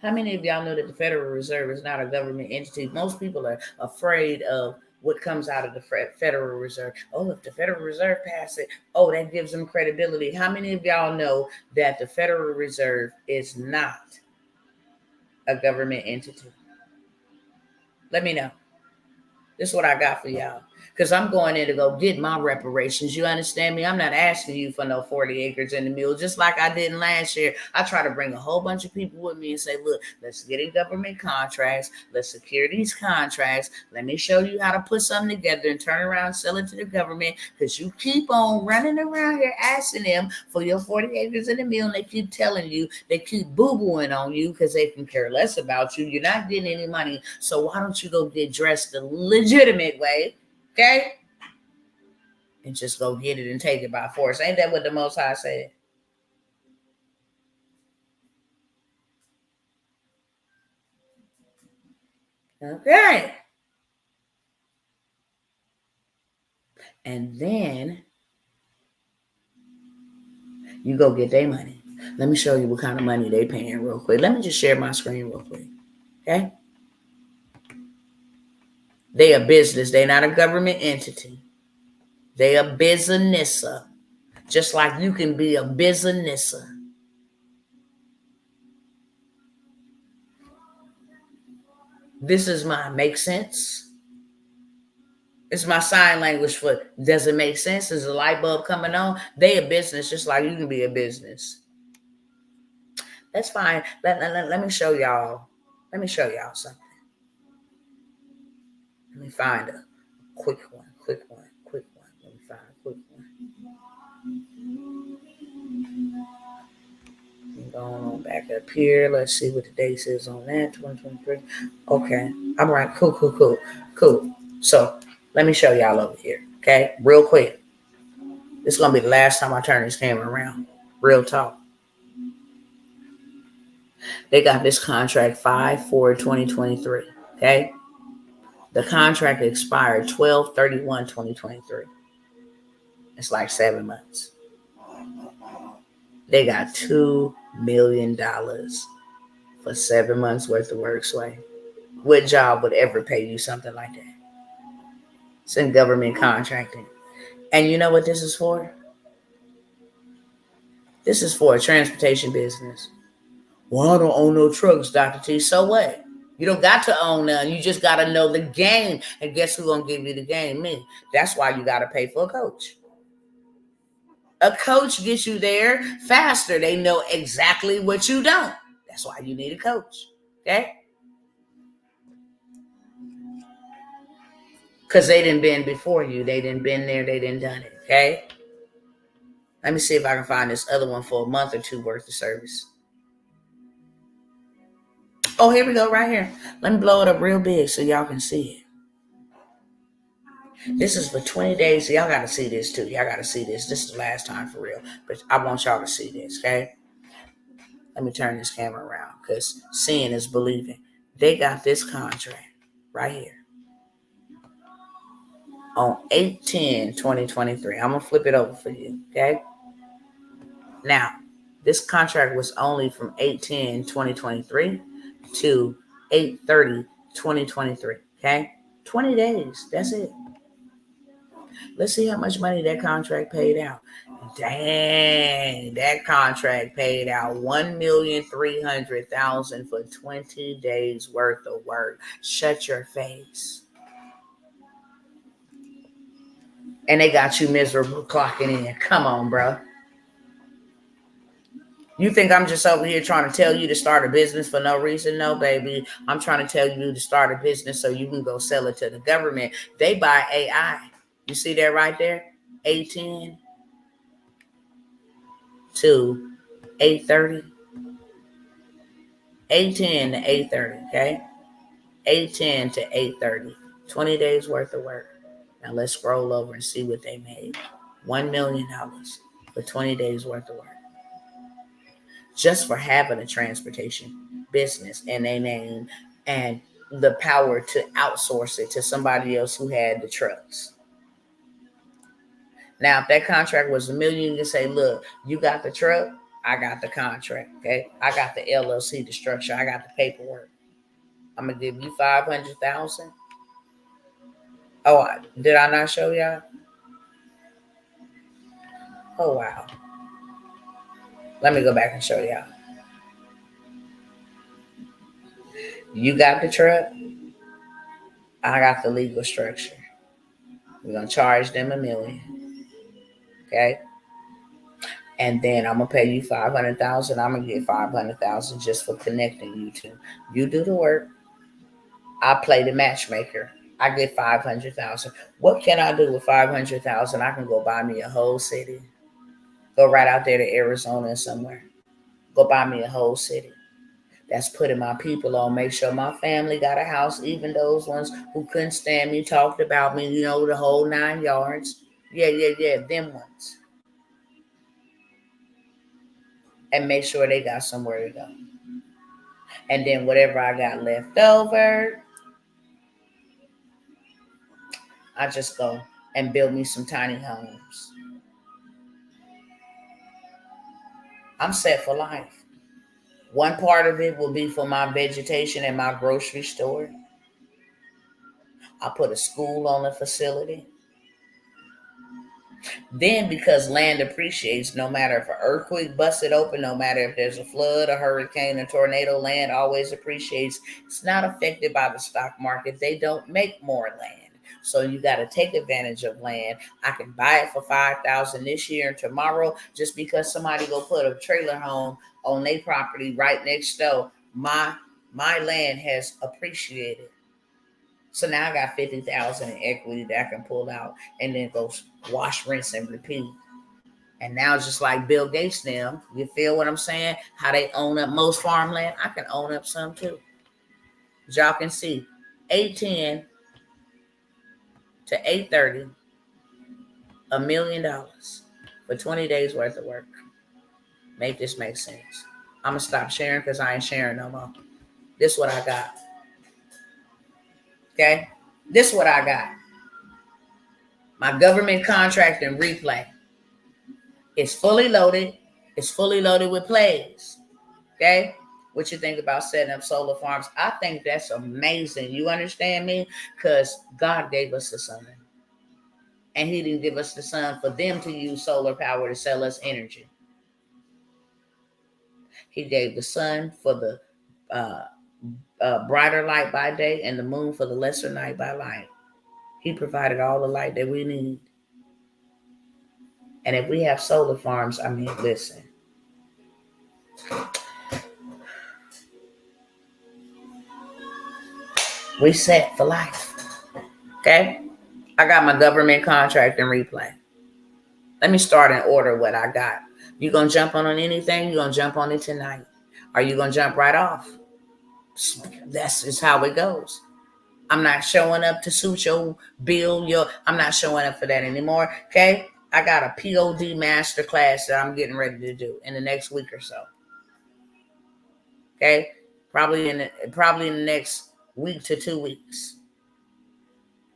How many of y'all know that the Federal Reserve is not a government entity? Most people are afraid of what comes out of the Federal Reserve. Oh, if the Federal Reserve passes it, oh, that gives them credibility. How many of y'all know that the Federal Reserve is not a government entity? Let me know. This is what I got for y'all. Because I'm going in to go get my reparations. You understand me? I'm not asking you for no 40 acres in the mule. Just like I did last year. I try to bring a whole bunch of people with me and say, look, let's get in government contracts. Let's secure these contracts. Let me show you how to put something together and turn around and sell it to the government. Because you keep on running around here asking them for your 40 acres in the mule. And they keep telling you, they keep boo-booing on you because they can care less about you. You're not getting any money. So why don't you go get dressed the legitimate way? Okay? And just go get it and take it by force. Ain't that what the Most High said? Okay. And then you go get their money. Let me show you what kind of money they paying real quick. Let me just share my screen real quick. Okay? They a business. They not a government entity. They a businesser. Just like you can be a businesser. This is mine. Make sense? It's my sign language for does it make sense? Is the light bulb coming on? They a business just like you can be a business. That's fine. Let me show y'all. Let me show y'all something. Let me find a quick one. Let me find a quick one. Going on back up here. Let's see what the date is on that. 2023. Okay. All right. Cool. So let me show y'all over here. Okay. Real quick. This is going to be the last time I turn this camera around. Real talk. They got this contract 5/4/2023. Okay. The contract expired 12/31/2023. It's like 7 months. They got $2 million for 7 months worth of work, Sway. What job would ever pay you something like that? It's in government contracting. And you know what this is for? This is for a transportation business. Well, I don't own no trucks, Dr. T. So what? You don't got to own none. You just got to know the game. And guess who's going to give you the game? Me. That's why you got to pay for a coach. A coach gets you there faster. They know exactly what you don't. That's why you need a coach. Okay? Because they didn't been before you. They didn't been there. They didn't done it. Okay? Let me see if I can find this other one for a month or two worth of service. Oh, here we go, right here. Let me blow it up real big so y'all can see it. This is for 20 days. So y'all got to see this too. Y'all got to see this. This is the last time for real. But I want y'all to see this, okay? Let me turn this camera around because seeing is believing. They got this contract right here on 8/10/2023. I'm going to flip it over for you, okay? Now, this contract was only from 8/10/2023 to 8/30/2023, okay? 20 days. That's it. Let's see how much money that contract paid out. Dang, that contract paid out $1,300,000 for 20 days worth of work. Shut your face. And they got you miserable clocking in. Come on, bro. You think I'm just over here trying to tell you to start a business for no reason? No, baby. I'm trying to tell you to start a business so you can go sell it to the government. They buy AI. You see that right there? 8/10 to 8/30. 8/10 to 8/30, okay? 8/10 to 8/30. 20 days worth of work. Now let's scroll over and see what they made. $1 million for 20 days worth of work. Just for having a transportation business and their name and the power to outsource it to somebody else who had the trucks. Now, if that contract was $1 million, you can say, look, you got the truck, I got the contract, okay? I got the LLC, the structure, I got the paperwork. I'm going to give you $500,000. Oh, did I not show y'all? Oh, wow. Let me go back and show y'all. You got the truck, I got the legal structure. We're going to charge them $1 million. Okay? And then I'm going to pay you $500,000. I'm going to get $500,000 just for connecting you two. You do the work. I play the matchmaker. I get $500,000. What can I do with $500,000? I can go buy me a whole city. Go right out there to Arizona or somewhere. Go buy me a whole city. That's putting my people on. Make sure my family got a house. Even those ones who couldn't stand me, talked about me, the whole 9 yards. Yeah, them ones. And make sure they got somewhere to go. And then whatever I got left over, I just go and build me some tiny homes. I'm set for life. One part of it will be for my vegetation and my grocery store. I'll put a school on the facility. Then, because land appreciates, no matter if an earthquake busts it open, no matter if there's a flood, a hurricane, a tornado, land always appreciates. It's not affected by the stock market. They don't make more land. So you got to take advantage of land. I can buy it for $5,000 this year and tomorrow, just because somebody go put a trailer home on their property right next door. My land has appreciated. So now I got $50,000 in equity that I can pull out and then go wash, rinse, and repeat. And now it's just like Bill Gates them. You feel what I'm saying? How they own up most farmland. I can own up some too. As y'all can see, 810 to 830, $1 million for 20 days worth of work. Make this make sense. I'm going to stop sharing because I ain't sharing no more. This is what I got. Okay? This is what I got. My government contract and replay. It's fully loaded. It's fully loaded with plays. Okay? What you think about setting up solar farms? I think that's amazing. You understand me? Because God gave us the sun. And he didn't give us the sun for them to use solar power to sell us energy. He gave the sun for the brighter light by day and the moon for the lesser night by light. He provided all the light that we need. And if we have solar farms, I mean, listen. We set for life. Okay? I got my government contract and replay. Let me start in order what I got. You gonna jump on anything? You gonna jump on it tonight? Are you gonna jump right off? That's just how it goes. I'm not showing up to suit your bill. I'm not showing up for that anymore. Okay? I got a POD masterclass that I'm getting ready to do in the next week or so. Okay? Probably in the next week to 2 weeks.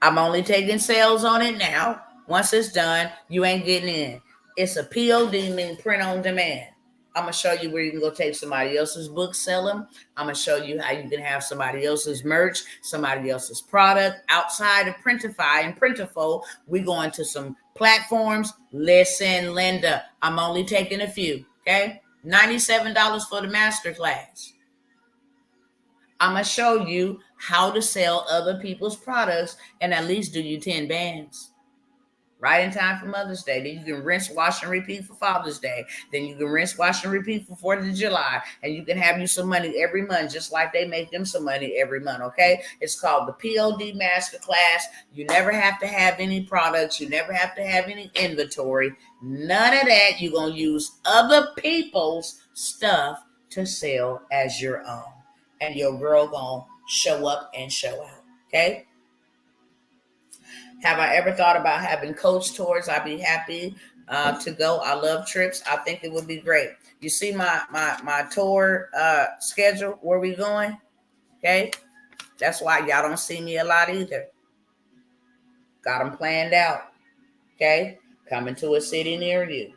I'm only taking sales on it now. Once it's done, you ain't getting in. It's a POD, mean print on demand. I'm going to show you where you can go take somebody else's book, sell them. I'm going to show you how you can have somebody else's merch, somebody else's product outside of Printify and Printiful. We go into some platforms. Listen, Linda, I'm only taking a few, okay? $97 for the masterclass. I'm going to show you how to sell other people's products and at least do you 10 bands. Right in time for Mother's Day. Then you can rinse, wash, and repeat for Father's Day. Then you can rinse, wash, and repeat for 4th of July. And you can have you some money every month, just like they make them some money every month, okay? It's called the POD Masterclass. You never have to have any products. You never have to have any inventory. None of that. You're going to use other people's stuff to sell as your own. And your girl going to show up and show out, okay? Have I ever thought about having coach tours? I'd be happy to go. I love trips. I think it would be great. You see my tour schedule, where we going? Okay. That's why y'all don't see me a lot either. Got them planned out. Okay. Coming to a city near you.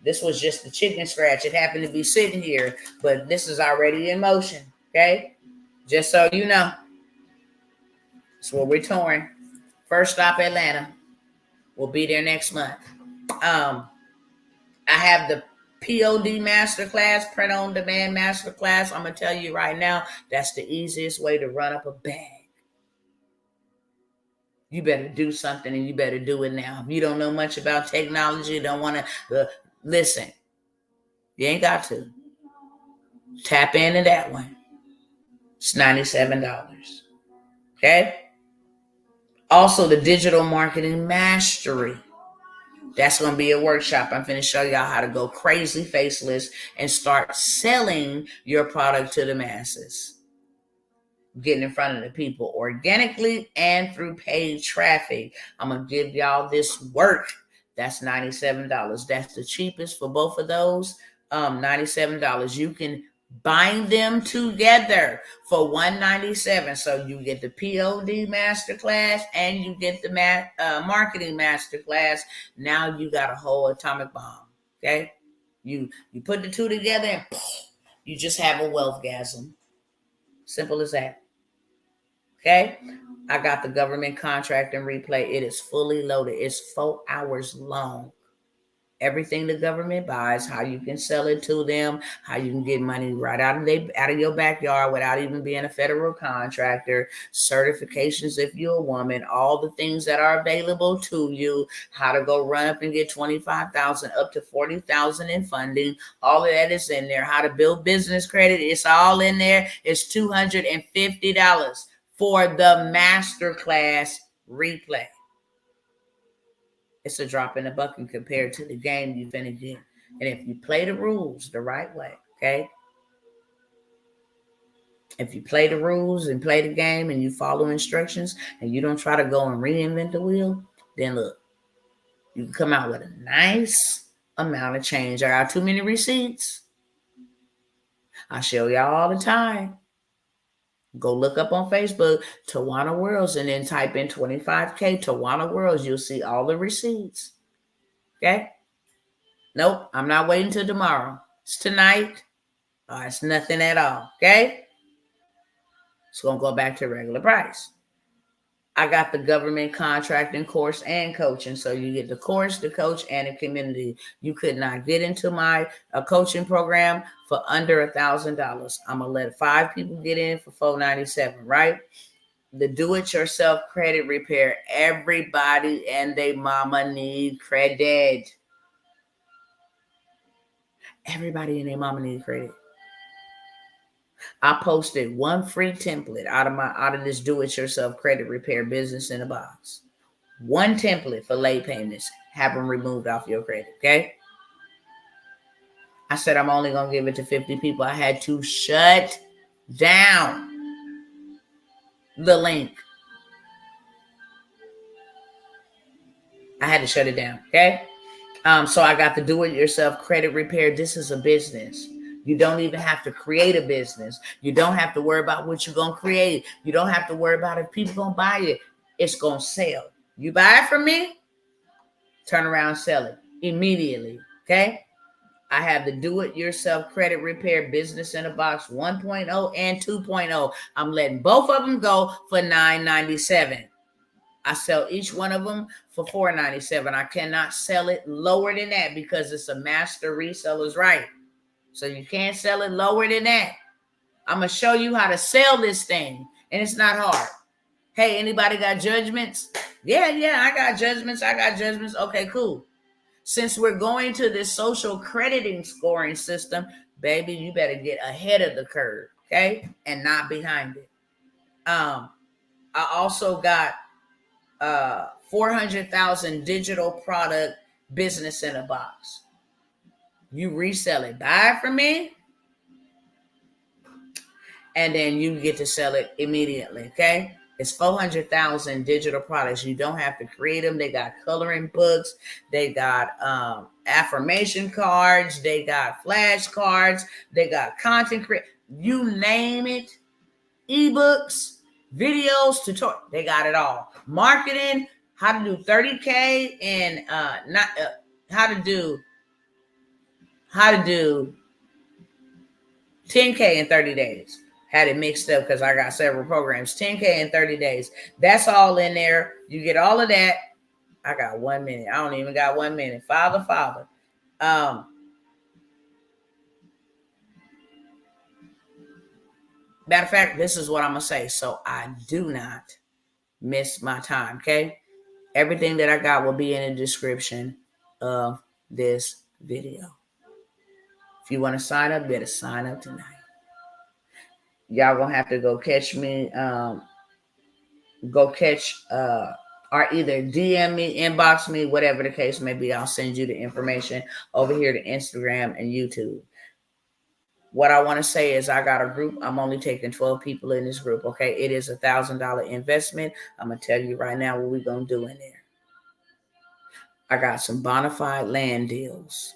This was just the chicken scratch. It happened to be sitting here, but this is already in motion. Okay. Just so you know. That's where we're touring. First stop, Atlanta. We'll be there next month. I have the POD Masterclass, Print on Demand Masterclass. I'm going to tell you right now, that's the easiest way to run up a bag. You better do something and you better do it now. If you don't know much about technology, you don't want to listen. You ain't got to. Tap into that one. It's $97. Okay? Also, the Digital Marketing Mastery. That's going to be a workshop. I'm going to show y'all how to go crazy faceless and start selling your product to the masses. Getting in front of the people organically and through paid traffic. I'm going to give y'all this work. That's $97. That's the cheapest for both of those. $97. You can Bind them together for $197. So you get the POD masterclass and you get the marketing masterclass. Now you got a whole atomic bomb. Okay, you put the two together and you just have a wealthgasm. Simple as that. Okay, I got the government contract and replay. It is fully loaded. It's 4 hours long. Everything the government buys, how you can sell it to them, how you can get money right out of your backyard without even being a federal contractor, certifications if you're a woman, all the things that are available to you, how to go run up and get 25,000 up to 40,000 in funding. All of that is in there. How to build business credit, it's all in there. It's $250 for the masterclass replay. It's a drop in the bucket compared to the game you're finna get. And if you play the rules the right way, okay? If you play the rules and play the game and you follow instructions and you don't try to go and reinvent the wheel, then look, you can come out with a nice amount of change. I got too many receipts. I show y'all all the time. Go look up on Facebook, Tawanna Worlds, and then type in 25K Tawanna Worlds. You'll see all the receipts. Okay? Nope, I'm not waiting till tomorrow. It's tonight. It's nothing at all. Okay? It's going to go back to regular price. I got the government contracting course and coaching. So you get the course, the coach, and the community. You could not get into my coaching program for under $1,000. I'm going to let 5 people get in for $497, right? The do-it-yourself credit repair. Everybody and their mama need credit. Everybody and their mama need credit. I posted one free template out of this do-it-yourself credit repair business in a box. One template for late payments. Have them removed off your credit, okay? I said I'm only going to give it to 50 people. I had to shut down the link. I had to shut it down, okay? So I got the do-it-yourself credit repair. This is a business. You don't even have to create a business. You don't have to worry about what you're going to create. You don't have to worry about if people going to buy it. It's going to sell. You buy it from me, turn around and sell it immediately, okay? I have the do-it-yourself credit repair business in a box 1.0 and 2.0. I'm letting both of them go for $997. I sell each one of them for $497. I cannot sell it lower than that because it's a master reseller's right. So you can't sell it lower than that. I'm going to show you how to sell this thing. And it's not hard. Hey, anybody got judgments? Yeah, I got judgments. Okay, cool. Since we're going to this social crediting scoring system, baby, you better get ahead of the curve, okay? And not behind it. I also got 400,000 digital product business in a box. You resell it, buy it from me, and then you get to sell it immediately, okay? It's 400,000 digital products. You don't have to create them. They got coloring books. They got affirmation cards. They got flashcards. They got content you name it. Ebooks, videos, tutorials. They got it all. Marketing, how to do 30K and how to do 10K in 30 days. Had it mixed up because I got several programs. 10K in 30 days. That's all in there. You get all of that. I got 1 minute. I don't even got 1 minute. Father. Matter of fact, this is what I'm going to say. So I do not miss my time, okay? Everything that I got will be in the description of this video. If you want to sign up, better sign up tonight. Y'all gonna have to go catch me, or either DM me, inbox me, whatever the case may be. I'll send you the information over here to Instagram and YouTube. What I want to say is I got a group. I'm only taking 12 people in this group, okay? It is $1,000 investment. I'm going to tell you right now what we're going to do in there. I got some bona fide land deals.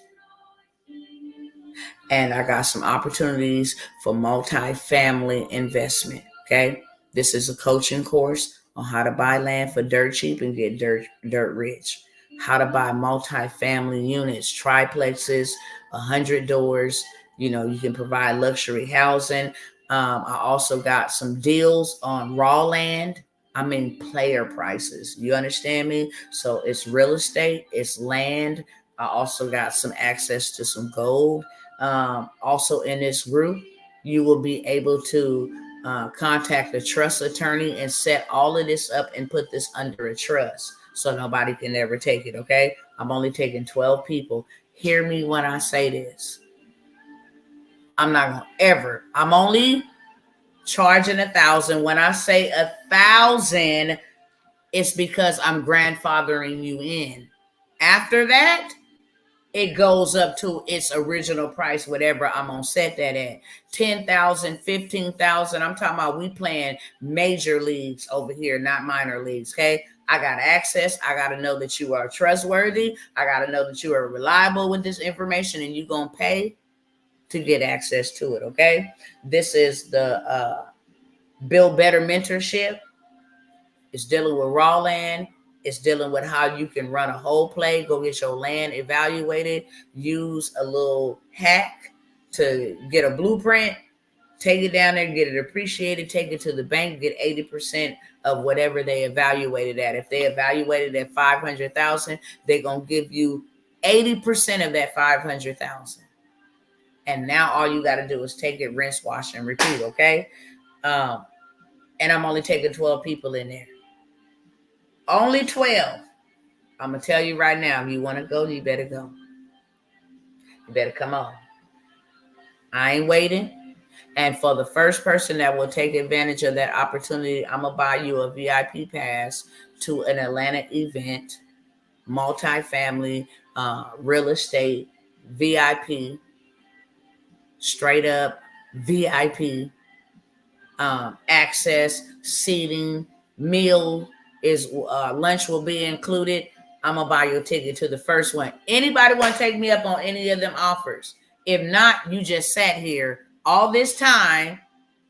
And I got some opportunities for multi-family investment. Okay. This is a coaching course on how to buy land for dirt cheap and get dirt rich. How to buy multi-family units, triplexes, 100 doors. You can provide luxury housing. I also got some deals on raw land. I mean, player prices. You understand me? So it's real estate, it's land. I also got some access to some gold. Also in this group, you will be able to contact a trust attorney and set all of this up and put this under a trust so nobody can ever take it. Okay. I'm only taking 12 people. Hear me when I say this. I'm only charging 1,000. When I say 1,000, it's because I'm grandfathering you in. After that, it goes up to its original price, whatever I'm gonna set that at. 10,000, 15,000. I'm talking about we playing major leagues over here, not minor leagues. Okay. I got access. I got to know that you are trustworthy. I got to know that you are reliable with this information, and you're gonna pay to get access to it. Okay. This is the Build Better Mentorship. It's dealing with raw land. It's dealing with how you can run a whole play, go get your land evaluated, use a little hack to get a blueprint, take it down there, get it appreciated, take it to the bank, get 80% of whatever they evaluated at. If they evaluated at 500,000, they're going to give you 80% of that 500,000. And now all you got to do is take it, rinse, wash, and repeat, okay? And I'm only taking 12 people in there. Only 12. I'm going to tell you right now, if you want to go, you better go. You better come on. I ain't waiting. And for the first person that will take advantage of that opportunity, I'm going to buy you a VIP pass to an Atlanta event, multifamily, real estate, VIP, straight up VIP, access, seating, meal is lunch will be included. I'm gonna buy you a ticket to the first one. Anybody want to take me up on any of them offers? If not, you just sat here all this time.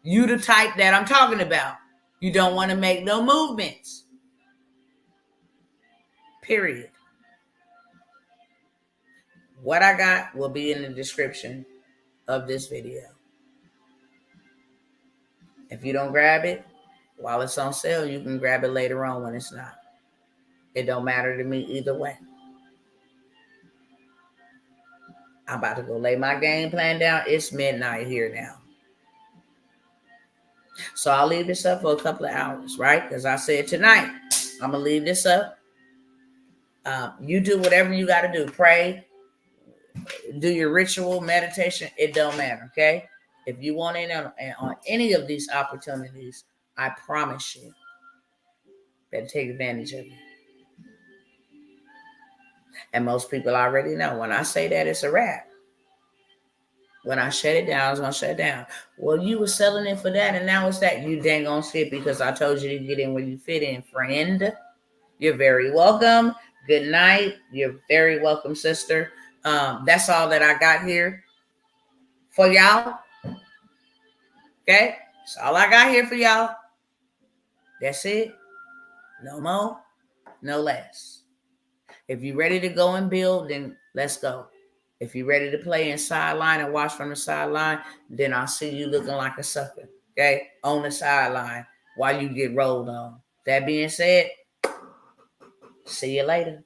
You the type that I'm talking about. You don't want to make no movements. Period. What I got will be in the description of this video. If you don't grab it while it's on sale, you can grab it later on when it's not. It don't matter to me either way. I'm about to go lay my game plan down. It's midnight here now. So I'll leave this up for a couple of hours, right? Because I said tonight, I'm going to leave this up. You do whatever you got to do. Pray. Do your ritual, meditation. It don't matter, okay? If you want in on any of these opportunities, I promise you, better take advantage of it. And most people already know. When I say that, it's a wrap. When I shut it down, I was going to shut it down. Well, you were selling it for that, and now it's that. You dang on shit because I told you to get in where you fit in, friend. You're very welcome. Good night. You're very welcome, sister. That's all that I got here for y'all. Okay? That's all I got here for y'all. That's it. No more, no less. If you're ready to go and build, then let's go. If you're ready to play in sideline and watch from the sideline, then I'll see you looking like a sucker, okay, on the sideline while you get rolled on. That being said, see you later.